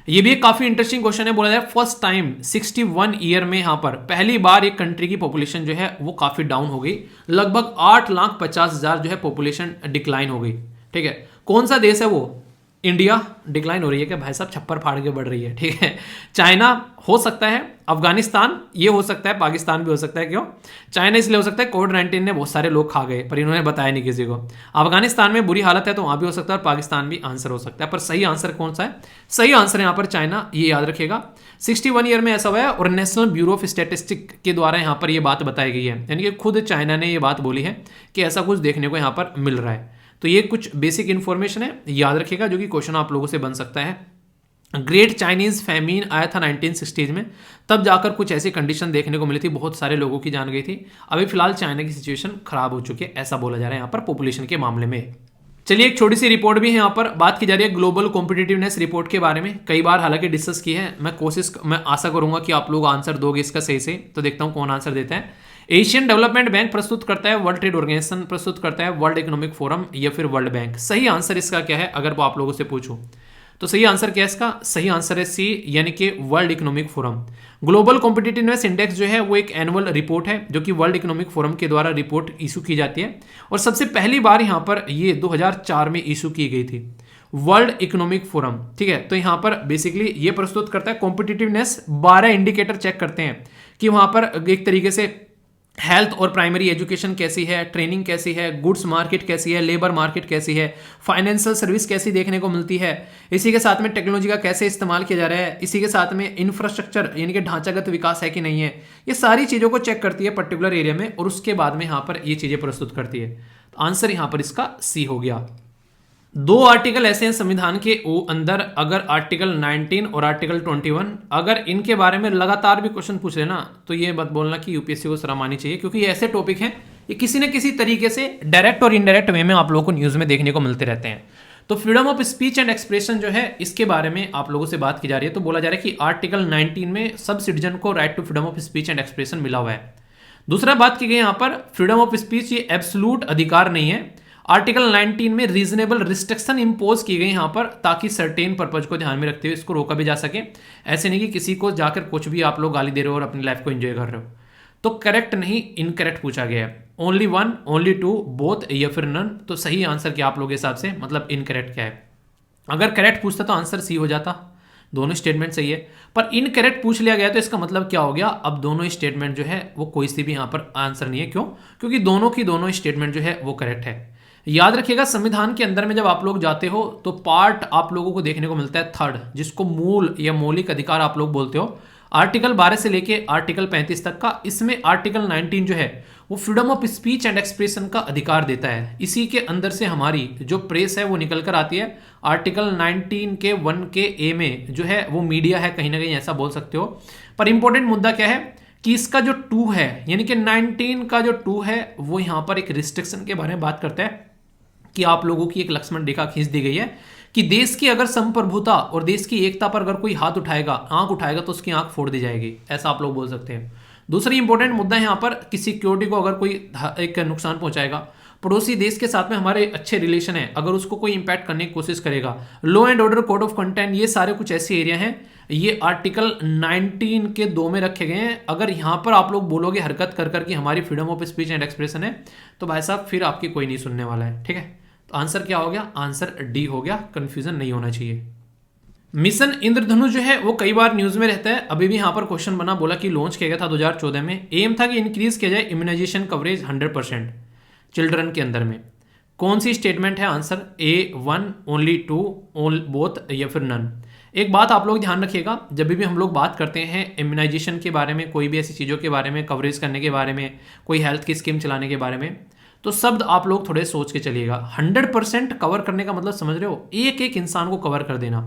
ये भी एक काफी इंटरेस्टिंग क्वेश्चन है। बोला जाए फर्स्ट टाइम 61 ईयर में यहां पर पहली बार एक कंट्री की पॉपुलेशन जो है वो काफी डाउन हो गई, लगभग 8,50,000 जो है पॉपुलेशन डिक्लाइन हो गई, ठीक है। कौन सा देश है वो, इंडिया डिक्लाइन हो रही है क्या भाई साहब, छप्पर फाड़ के बढ़ रही है, ठीक है। चाइना हो सकता है, अफगानिस्तान ये हो सकता है, पाकिस्तान भी हो सकता है। क्यों चाइना इसलिए हो सकता है, कोविड-19 ने बहुत सारे लोग खा गए पर इन्होंने बताया नहीं किसी को। अफगानिस्तान में बुरी हालत है तो वहां भी हो सकता है, और पाकिस्तान भी आंसर हो सकता है। पर सही आंसर कौन सा है, सही आंसर यहाँ पर चाइना, ये याद रखिएगा। 61 ईयर में ऐसा हुआ है, और नेशनल ब्यूरो ऑफ स्टैटिस्टिक के द्वारा यहाँ पर ये बात बताई गई है, यानी कि खुद चाइना ने ये बात बोली है कि ऐसा कुछ देखने को यहाँ पर मिल रहा है। तो ये कुछ बेसिक इंफॉर्मेशन है, याद रखिएगा, जो कि क्वेश्चन आप लोगों से बन सकता है। ग्रेट चाइनीज फैमीन आया था 1960 में, तब जाकर कुछ ऐसी कंडीशन देखने को मिली थी, बहुत सारे लोगों की जान गई थी। अभी फिलहाल चाइना की सिचुएशन खराब हो चुकी है, ऐसा बोला जा रहा है यहाँ पर पॉपुलेशन के मामले में। चलिए एक छोटी सी रिपोर्ट भी है यहाँ पर, बात की जा रही है ग्लोबल कॉम्पिटिटिवनेस रिपोर्ट के बारे में। कई बार हालांकि डिस्कस की है, मैं आशा करूंगा कि आप लोग आंसर दोगे इसका सही से। तो देखता हूँ कौन आंसर देता है। एशियन डेवलपमेंट बैंक प्रस्तुत करता है, वर्ल्ड ट्रेड ऑर्गेनाइजेशन प्रस्तुत करता है, वर्ल्ड इकोनॉमिक फोरम या फिर वर्ल्ड बैंक। सही आंसर इसका क्या है अगर वो आप लोगों से पूछूं तो सही आंसर क्या है इसका, सही आंसर है सी, यानी कि world economic forum. Global competitiveness index जो है वो एक एनुअल रिपोर्ट है, जो कि वर्ल्ड इकोनॉमिक फोरम के द्वारा रिपोर्ट इशू की जाती है, और सबसे पहली बार यहाँ पर ये 2004 में इशू की गई थी, वर्ल्ड इकोनॉमिक फोरम, ठीक है। तो यहाँ पर बेसिकली ये प्रस्तुत करता है कॉम्पिटिटिवनेस, 12 इंडिकेटर चेक करते हैं कि वहां पर एक तरीके से हेल्थ और प्राइमरी एजुकेशन कैसी है, ट्रेनिंग कैसी है, गुड्स मार्केट कैसी है, लेबर मार्केट कैसी है, फाइनेंशियल सर्विस कैसी देखने को मिलती है, इसी के साथ में टेक्नोलॉजी का कैसे इस्तेमाल किया जा रहा है, इसी के साथ में इंफ्रास्ट्रक्चर यानी कि ढांचागत विकास है कि नहीं है, ये सारी चीज़ों को चेक करती है पर्टिकुलर एरिया में, और उसके बाद में यहाँ पर ये चीज़ें प्रस्तुत करती है। तो आंसर यहाँ पर इसका सी हो गया। 2 आर्टिकल ऐसे हैं संविधान के अंदर, अगर आर्टिकल 19 और आर्टिकल 21 अगर इनके बारे में लगातार भी क्वेश्चन पूछ लेना तो ये मत बोलना कि यूपीएससी को शर्म आनी चाहिए, क्योंकि ये ऐसे टॉपिक हैं ये किसी न किसी तरीके से डायरेक्ट और इनडायरेक्ट वे में आप लोगों को न्यूज़ में देखने को मिलते रहते हैं। तो freedom of speech and expression जो है इसके बारे में आप लोगों से बात की जा रही है। तो बोला जा रहा है कि आर्टिकल 19 में सब सिटीजन को right to freedom of speech and expression मिला हुआ है। दूसरा बात की गई यहां पर फ्रीडम ऑफ स्पीच ये एब्सोल्यूट अधिकार नहीं है। आर्टिकल 19 में रीजनेबल रिस्ट्रिक्शन इंपोज की गई यहां पर, ताकि सर्टेन पर्पज को ध्यान में रखते हुए इसको रोका भी जा सके। ऐसे नहीं कि किसी को जाकर कुछ भी आप लोग गाली दे रहे हो और अपनी लाइफ को एंजॉय कर रहे हो। तो करेक्ट नहीं, इनकरेक्ट पूछा गया है। Only one, only two, both या फिर नन। तो सही आंसर क्या आप लोगों के हिसाब से, मतलब इनकरेक्ट क्या है? अगर करेक्ट पूछता तो आंसर सी हो जाता, दोनों स्टेटमेंट सही है। पर इनकरेक्ट पूछ लिया गया तो इसका मतलब क्या हो गया, अब दोनों स्टेटमेंट जो है वो कोई सी भी यहां पर आंसर नहीं है। क्यों? क्योंकि दोनों की दोनों स्टेटमेंट जो है वो करेक्ट है। याद रखिएगा, संविधान के अंदर में जब आप लोग जाते हो तो पार्ट आप लोगों को देखने को मिलता है थर्ड, जिसको मूल या मौलिक अधिकार आप लोग बोलते हो। आर्टिकल 12 से लेके आर्टिकल 35 तक का, इसमें आर्टिकल 19 जो है वो freedom of speech and expression का अधिकार देता है। इसी के अंदर से हमारी जो प्रेस है वो निकल कर आती है। आर्टिकल 19 के 1 के ए में जो है वो मीडिया है, कहीं ना कहीं ऐसा बोल सकते हो। पर इंपॉर्टेंट मुद्दा क्या है कि इसका जो 2 है, यानी कि 19 का जो 2 है वो यहां पर एक रिस्ट्रिक्शन के बारे में बात करता है कि आप लोगों की एक लक्ष्मण रेखा खींच दी गई है कि देश की अगर संप्रभुता और देश की एकता पर अगर कोई हाथ उठाएगा, आंख उठाएगा, तो उसकी आंख फोड़ दी जाएगी। ऐसा आप लोग बोल सकते हैं। दूसरी इंपॉर्टेंट मुद्दा है यहां पर कि सिक्योरिटी को अगर कोई एक नुकसान पहुंचाएगा, पड़ोसी देश के साथ में हमारे अच्छे रिलेशन है, अगर उसको कोई इंपैक्ट करने की कोशिश करेगा, law and order, code of content, ये सारे कुछ ऐसे एरिया हैं, ये आर्टिकल 19 के 2 में रखे गए हैं। अगर यहां पर आप लोग बोलोगे हरकत कर कर कि हमारी freedom of speech and expression है, तो भाई साहब फिर आपकी कोई नहीं सुनने वाला है। ठीक है, तो आंसर क्या हो गया? आंसर डी हो गया। कंफ्यूजन नहीं होना चाहिए। मिशन इंद्रधनुष जो है वो कई बार न्यूज में रहता है। अभी भी यहां पर क्वेश्चन बना, बोला कि लॉन्च किया गया था 2014 में। एम था कि इंक्रीज किया जाए इम्यूनाइजेशन कवरेज 100% चिल्ड्रन के अंदर में। कौन सी स्टेटमेंट है? आंसर ए 1, ओनली 2, बोथ या फिर नन। एक बात आप लोग ध्यान रखिएगा, जब भी हम लोग बात करते हैं इम्यूनाइजेशन के बारे में, कोई भी ऐसी चीज़ों के बारे में, कवरेज करने के बारे में, कोई हेल्थ की स्कीम चलाने के बारे में, तो शब्द आप लोग थोड़े सोच के चलिएगा। 100% कवर करने का मतलब समझ रहे हो, एक एक इंसान को कवर कर देना,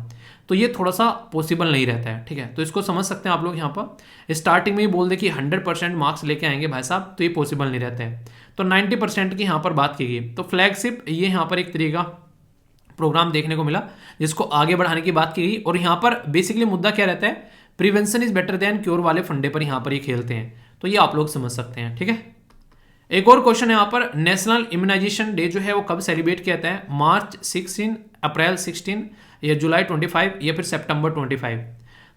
तो ये थोड़ा सा पॉसिबल नहीं रहता है। ठीक है, तो इसको समझ सकते हैं आप लोग। यहाँ पर स्टार्टिंग में ही बोल दे कि 100% मार्क्स लेके आएंगे भाई साहब, तो ये पॉसिबल नहीं रहता है। तो 90% की यहाँ पर बात की गई। तो फ्लैगशिप ये यहाँ पर एक तरीका प्रोग्राम देखने को मिला जिसको आगे बढ़ाने की बात की गई। और यहाँ पर बेसिकली मुद्दा क्या रहता है, prevention is better than cure वाले फंडे पर यहाँ पर ये खेलते हैं। तो ये आप लोग समझ सकते हैं। ठीक है, एक और क्वेश्चन है यहाँ पर, नेशनल इम्यूनाइजेशन डे जो है वो कब सेलिब्रेट किया जाता है? मार्च 16, अप्रैल 16, या जुलाई 25, या फिर सितंबर 25?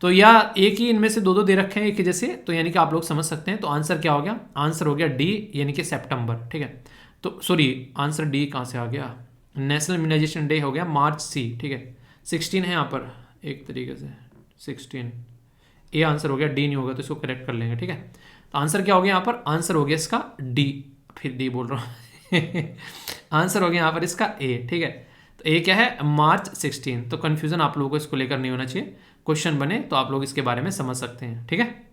तो या एक ही इनमें से दो दे रखे हैं एक ही जैसे, तो यानी कि आप लोग समझ सकते हैं। तो आंसर क्या हो गया? आंसर हो गया डी, यानी कि सितंबर। ठीक है, तो सॉरी, आंसर डी कहाँ से आ गया? नेशनल इम्यूनाइजेशन डे हो गया मार्च सी। ठीक है, 16 है यहाँ पर एक तरीके से 16, ये आंसर हो गया। डी नहीं होगा तो इसको करेक्ट कर लेंगे। ठीक है, तो आंसर क्या हो गया यहाँ पर? आंसर हो गया इसका डी, फिर डी बोल रहा हूँ आंसर हो गया यहाँ पर इसका ए। ठीक है, तो ए क्या है? मार्च 16। तो कंफ्यूजन आप लोगों को इसको लेकर नहीं होना चाहिए। क्वेश्चन बने तो आप लोग इसके बारे में समझ सकते हैं। ठीक है,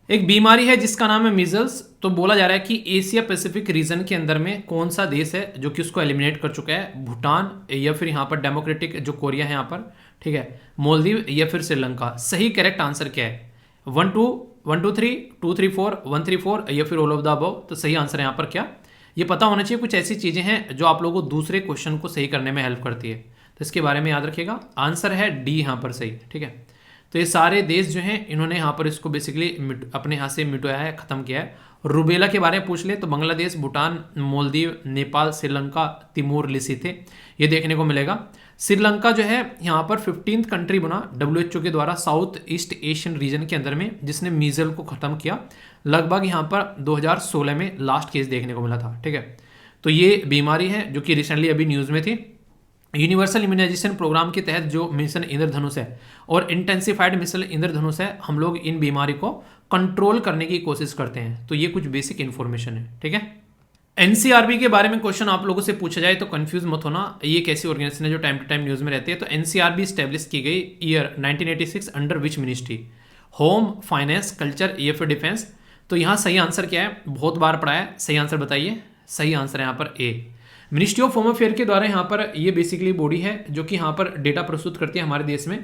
एक बीमारी है जिसका नाम है मीजल्स। तो बोला जा रहा है कि एशिया पैसिफिक रीजन के अंदर में कौन सा देश है जो कि उसको एलिमिनेट कर चुका है? भूटान, या फिर यहाँ पर डेमोक्रेटिक जो कोरिया है यहाँ पर, ठीक है, मालदीव, या फिर श्रीलंका। सही करेक्ट आंसर क्या है? 1 2 1 2 3 2 3 4 1 3 4, या फिर ऑल ऑफ द अबव। तो सही आंसर है यहाँ पर क्या? ये पता होना चाहिए। कुछ ऐसी चीजें हैं जो आप लोगों को दूसरे क्वेश्चन को सही करने में हेल्प करती है, तो इसके बारे में याद रखिएगा। आंसर है डी यहाँ पर सही। ठीक है, तो ये सारे देश जो हैं इन्होंने यहाँ पर इसको बेसिकली अपने हाथ से मिटाया है, खत्म किया है। रूबेला के बारे में पूछ ले तो बांग्लादेश, भूटान, मालदीव, नेपाल, श्रीलंका, तिमोर लिसिथे, ये देखने को मिलेगा। श्रीलंका जो है यहाँ पर 15th कंट्री बना WHO के द्वारा साउथ ईस्ट एशियन रीजन के अंदर में, जिसने मीजल को खत्म किया। लगभग यहाँ पर 2016 में लास्ट केस देखने को मिला था। ठीक है, तो ये बीमारी है जो कि रिसेंटली अभी न्यूज़ में थी। यूनिवर्सल इम्यूनाइजेशन प्रोग्राम के तहत जो मिशन इंद्रधनुष है और इंटेंसिफाइड मिशन इंद्रधनुष है, हम लोग इन बीमारी को कंट्रोल करने की कोशिश करते हैं। तो ये कुछ बेसिक इन्फॉर्मेशन है। ठीक है, एनसीआरबी के बारे में क्वेश्चन आप लोगों से पूछा जाए तो कंफ्यूज मत होना, ये एक ऐसी ऑर्गेनाइजेशन है जो टाइम टू टाइम न्यूज में रहती है। तो एनसीआरबी स्टैब्लिश की गई year 1986 under which ministry? Home, finance, culture, या फिर डिफेंस? तो यहाँ सही आंसर क्या है? बहुत बार पढ़ा है, सही आंसर बताइए। सही आंसर है यहाँ पर ए, मिनिस्ट्री ऑफ होम अफेयर के द्वारा। यहाँ पर ये बेसिकली बॉडी है जो कि यहाँ पर डेटा प्रस्तुत करती है हमारे देश में,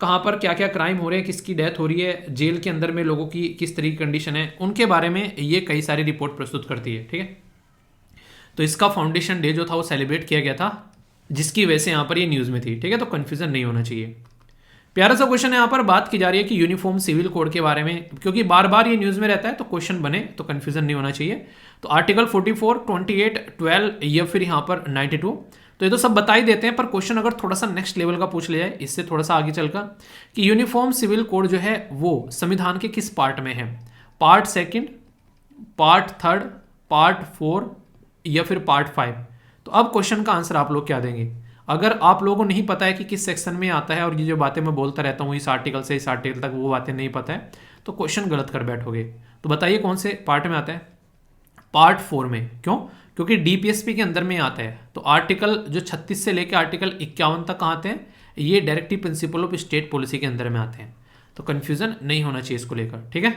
कहाँ पर क्या क्या क्राइम हो रहे हैं, किसकी डेथ हो रही है, जेल के अंदर में लोगों की किस तरह की कंडीशन है, उनके बारे में ये कई सारी रिपोर्ट प्रस्तुत करती है। ठीक है, तो इसका फाउंडेशन डे जो था वो सेलिब्रेट किया गया था जिसकी वजह से यहाँ पर ये न्यूज़ में थी, ठीक है। तो कन्फ्यूजन नहीं होना चाहिए। प्यारा सा क्वेश्चन है, यहाँ पर बात की जा रही है कि यूनिफॉर्म सिविल कोड के बारे में, क्योंकि बार बार ये न्यूज़ में रहता है तो क्वेश्चन बने तो कन्फ्यूजन नहीं होना चाहिए। तो आर्टिकल 44, 28, 12 या फिर यहाँ पर 92, तो ये तो सब बता ही देते हैं, पर क्वेश्चन अगर थोड़ा सा नेक्स्ट लेवल का पूछ लिया जाए इससे थोड़ा सा आगे चलकर कि यूनिफॉर्म सिविल कोड जो है वो संविधान के किस पार्ट में है, part second, part third, part 4 या फिर पार्ट 5। तो अब क्वेश्चन का आंसर आप लोग क्या देंगे? अगर आप लोगों को नहीं पता है कि किस सेक्शन में आता है, और ये जो बातें मैं बोलता रहता हूँ इस आर्टिकल से इस आर्टिकल तक वो बातें नहीं पता है, तो क्वेश्चन गलत कर बैठोगे। तो बताइए कौन से पार्ट में आता है? पार्ट 4 में। क्यों? क्योंकि डीपीएसपी के अंदर में आता है। तो आर्टिकल जो 36 से लेकर आर्टिकल 51 तक आते हैं, ये directive principle of state policy के अंदर में आते हैं। तो कंफ्यूजन नहीं होना चाहिए इसको लेकर, ठीक है।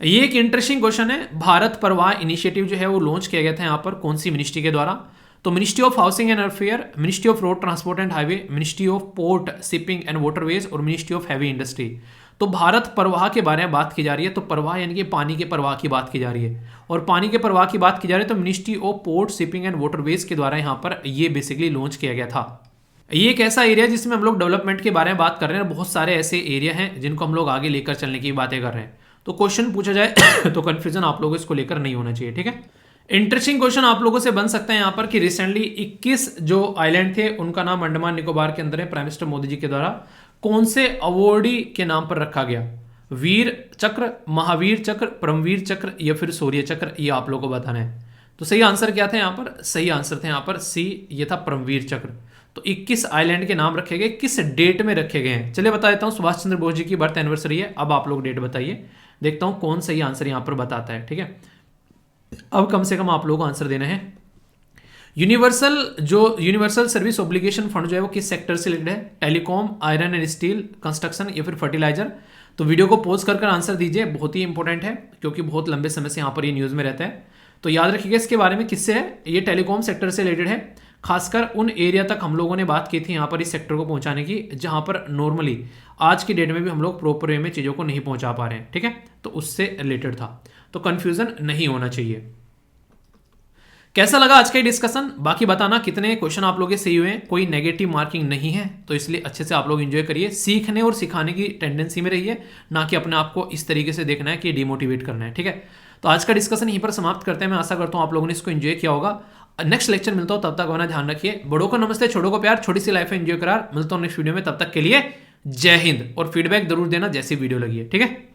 ये एक इंटरेस्टिंग क्वेश्चन है। भारत प्रवाह इनिशिएटिव जो है वो लॉन्च किया गया था यहाँ पर कौन सी मिनिस्ट्री के द्वारा? तो ministry of housing and affair, ministry of road transport and highway, ministry of port shipping and waterways और मिनिस्ट्री ऑफ हैवी इंडस्ट्री। तो भारत प्रवाह के बारे में बात की जा रही है। तो प्रवाह यानी कि पानी के प्रवाह की बात की जा रही है, और पानी के प्रवाह की बात की जा रही है तो ministry of port shipping and waterways के द्वारा यहाँ पर ये बेसिकली लॉन्च किया गया था। ये एक ऐसा एरिया जिसमें हम लोग डेवलपमेंट के बारे में बात कर रहे हैं। बहुत सारे ऐसे एरिया हैं जिनको हम लोग आगे लेकर चलने की बातें कर रहे हैं। तो क्वेश्चन पूछा जाए तो कंफ्यूजन आप लोगों को इसको लेकर नहीं होना चाहिए, ठीक है। इंटरेस्टिंग क्वेश्चन आप लोगों से बन सकता है यहाँ पर कि रिसेंटली 21 जो आइलैंड थे उनका नाम अंडमान निकोबार के अंदर है, प्राइम मिनिस्टर मोदी जी के द्वारा कौन से अवॉर्डी के नाम पर रखा गया? वीर चक्र, महावीर चक्र, परमवीर चक्र या फिर शौर्य चक्र? ये आप लोगों को बताना है। तो सही आंसर क्या था यहाँ पर? सही आंसर थे यहाँ पर सी, ये था परमवीर चक्र। तो 21 आइलैंड के नाम रखे गए, किस डेट में रखे गए हैं? चलिए बता देता हूँ। सुभाष चंद्र बोस जी की बर्थ एनिवर्सरी है। अब आप लोग डेट बताइए, देखता हूँ कौन सही आंसर यहाँ पर बताता है, ठीक है। अब कम से कम आप लोगों को आंसर देना है। यूनिवर्सल सर्विस ऑब्लिगेशन फंड जो है वो किस सेक्टर से रिलेटेड है? Telecom, iron and steel, construction या फिर फर्टिलाइजर? तो वीडियो को पॉज कर आंसर दीजिए, बहुत ही इंपॉर्टेंट है क्योंकि बहुत लंबे समय से यहाँ पर ये न्यूज़ में रहता है। तो याद रखिएगा इसके बारे में किससे है, ये टेलीकॉम सेक्टर से रिलेटेड है। खासकर उन एरिया तक हम लोगों ने बात की थी यहाँ पर इस सेक्टर को पहुँचाने की जहाँ पर नॉर्मली आज की डेट में भी हम लोग प्रॉपर वे में चीज़ों को नहीं पहुँचा पा रहे हैं, ठीक है। तो उससे रिलेटेड था। तो कंफ्यूजन नहीं होना चाहिए। कैसा लगा आज का ये डिस्कशन? बाकी बताना कितने क्वेश्चन आप लोग के सही हुए हैं। कोई नेगेटिव मार्किंग नहीं है, तो इसलिए अच्छे से आप लोग एंजॉय करिए। सीखने और सिखाने की टेंडेंसी में रहिए, ना कि अपने आप को इस तरीके से देखना है कि डिमोटिवेट करना है, ठीक है। तो आज का डिस्कशन यहीं पर समाप्त करते हैं। मैं आशा करता हूँ आप लोगों ने इसको एंजॉय किया होगा। नेक्स्ट लेक्चर मिलता हूँ, तब तक अपना ध्यान रखिए। बड़ों को नमस्ते, छोटों को प्यार, छोटी सी लाइफ एंजॉय करार। मिलता हूँ नेक्स्ट वीडियो में, तब तक के लिए जय हिंद। और फीडबैक जरूर देना जैसी वीडियो लगी है, ठीक है।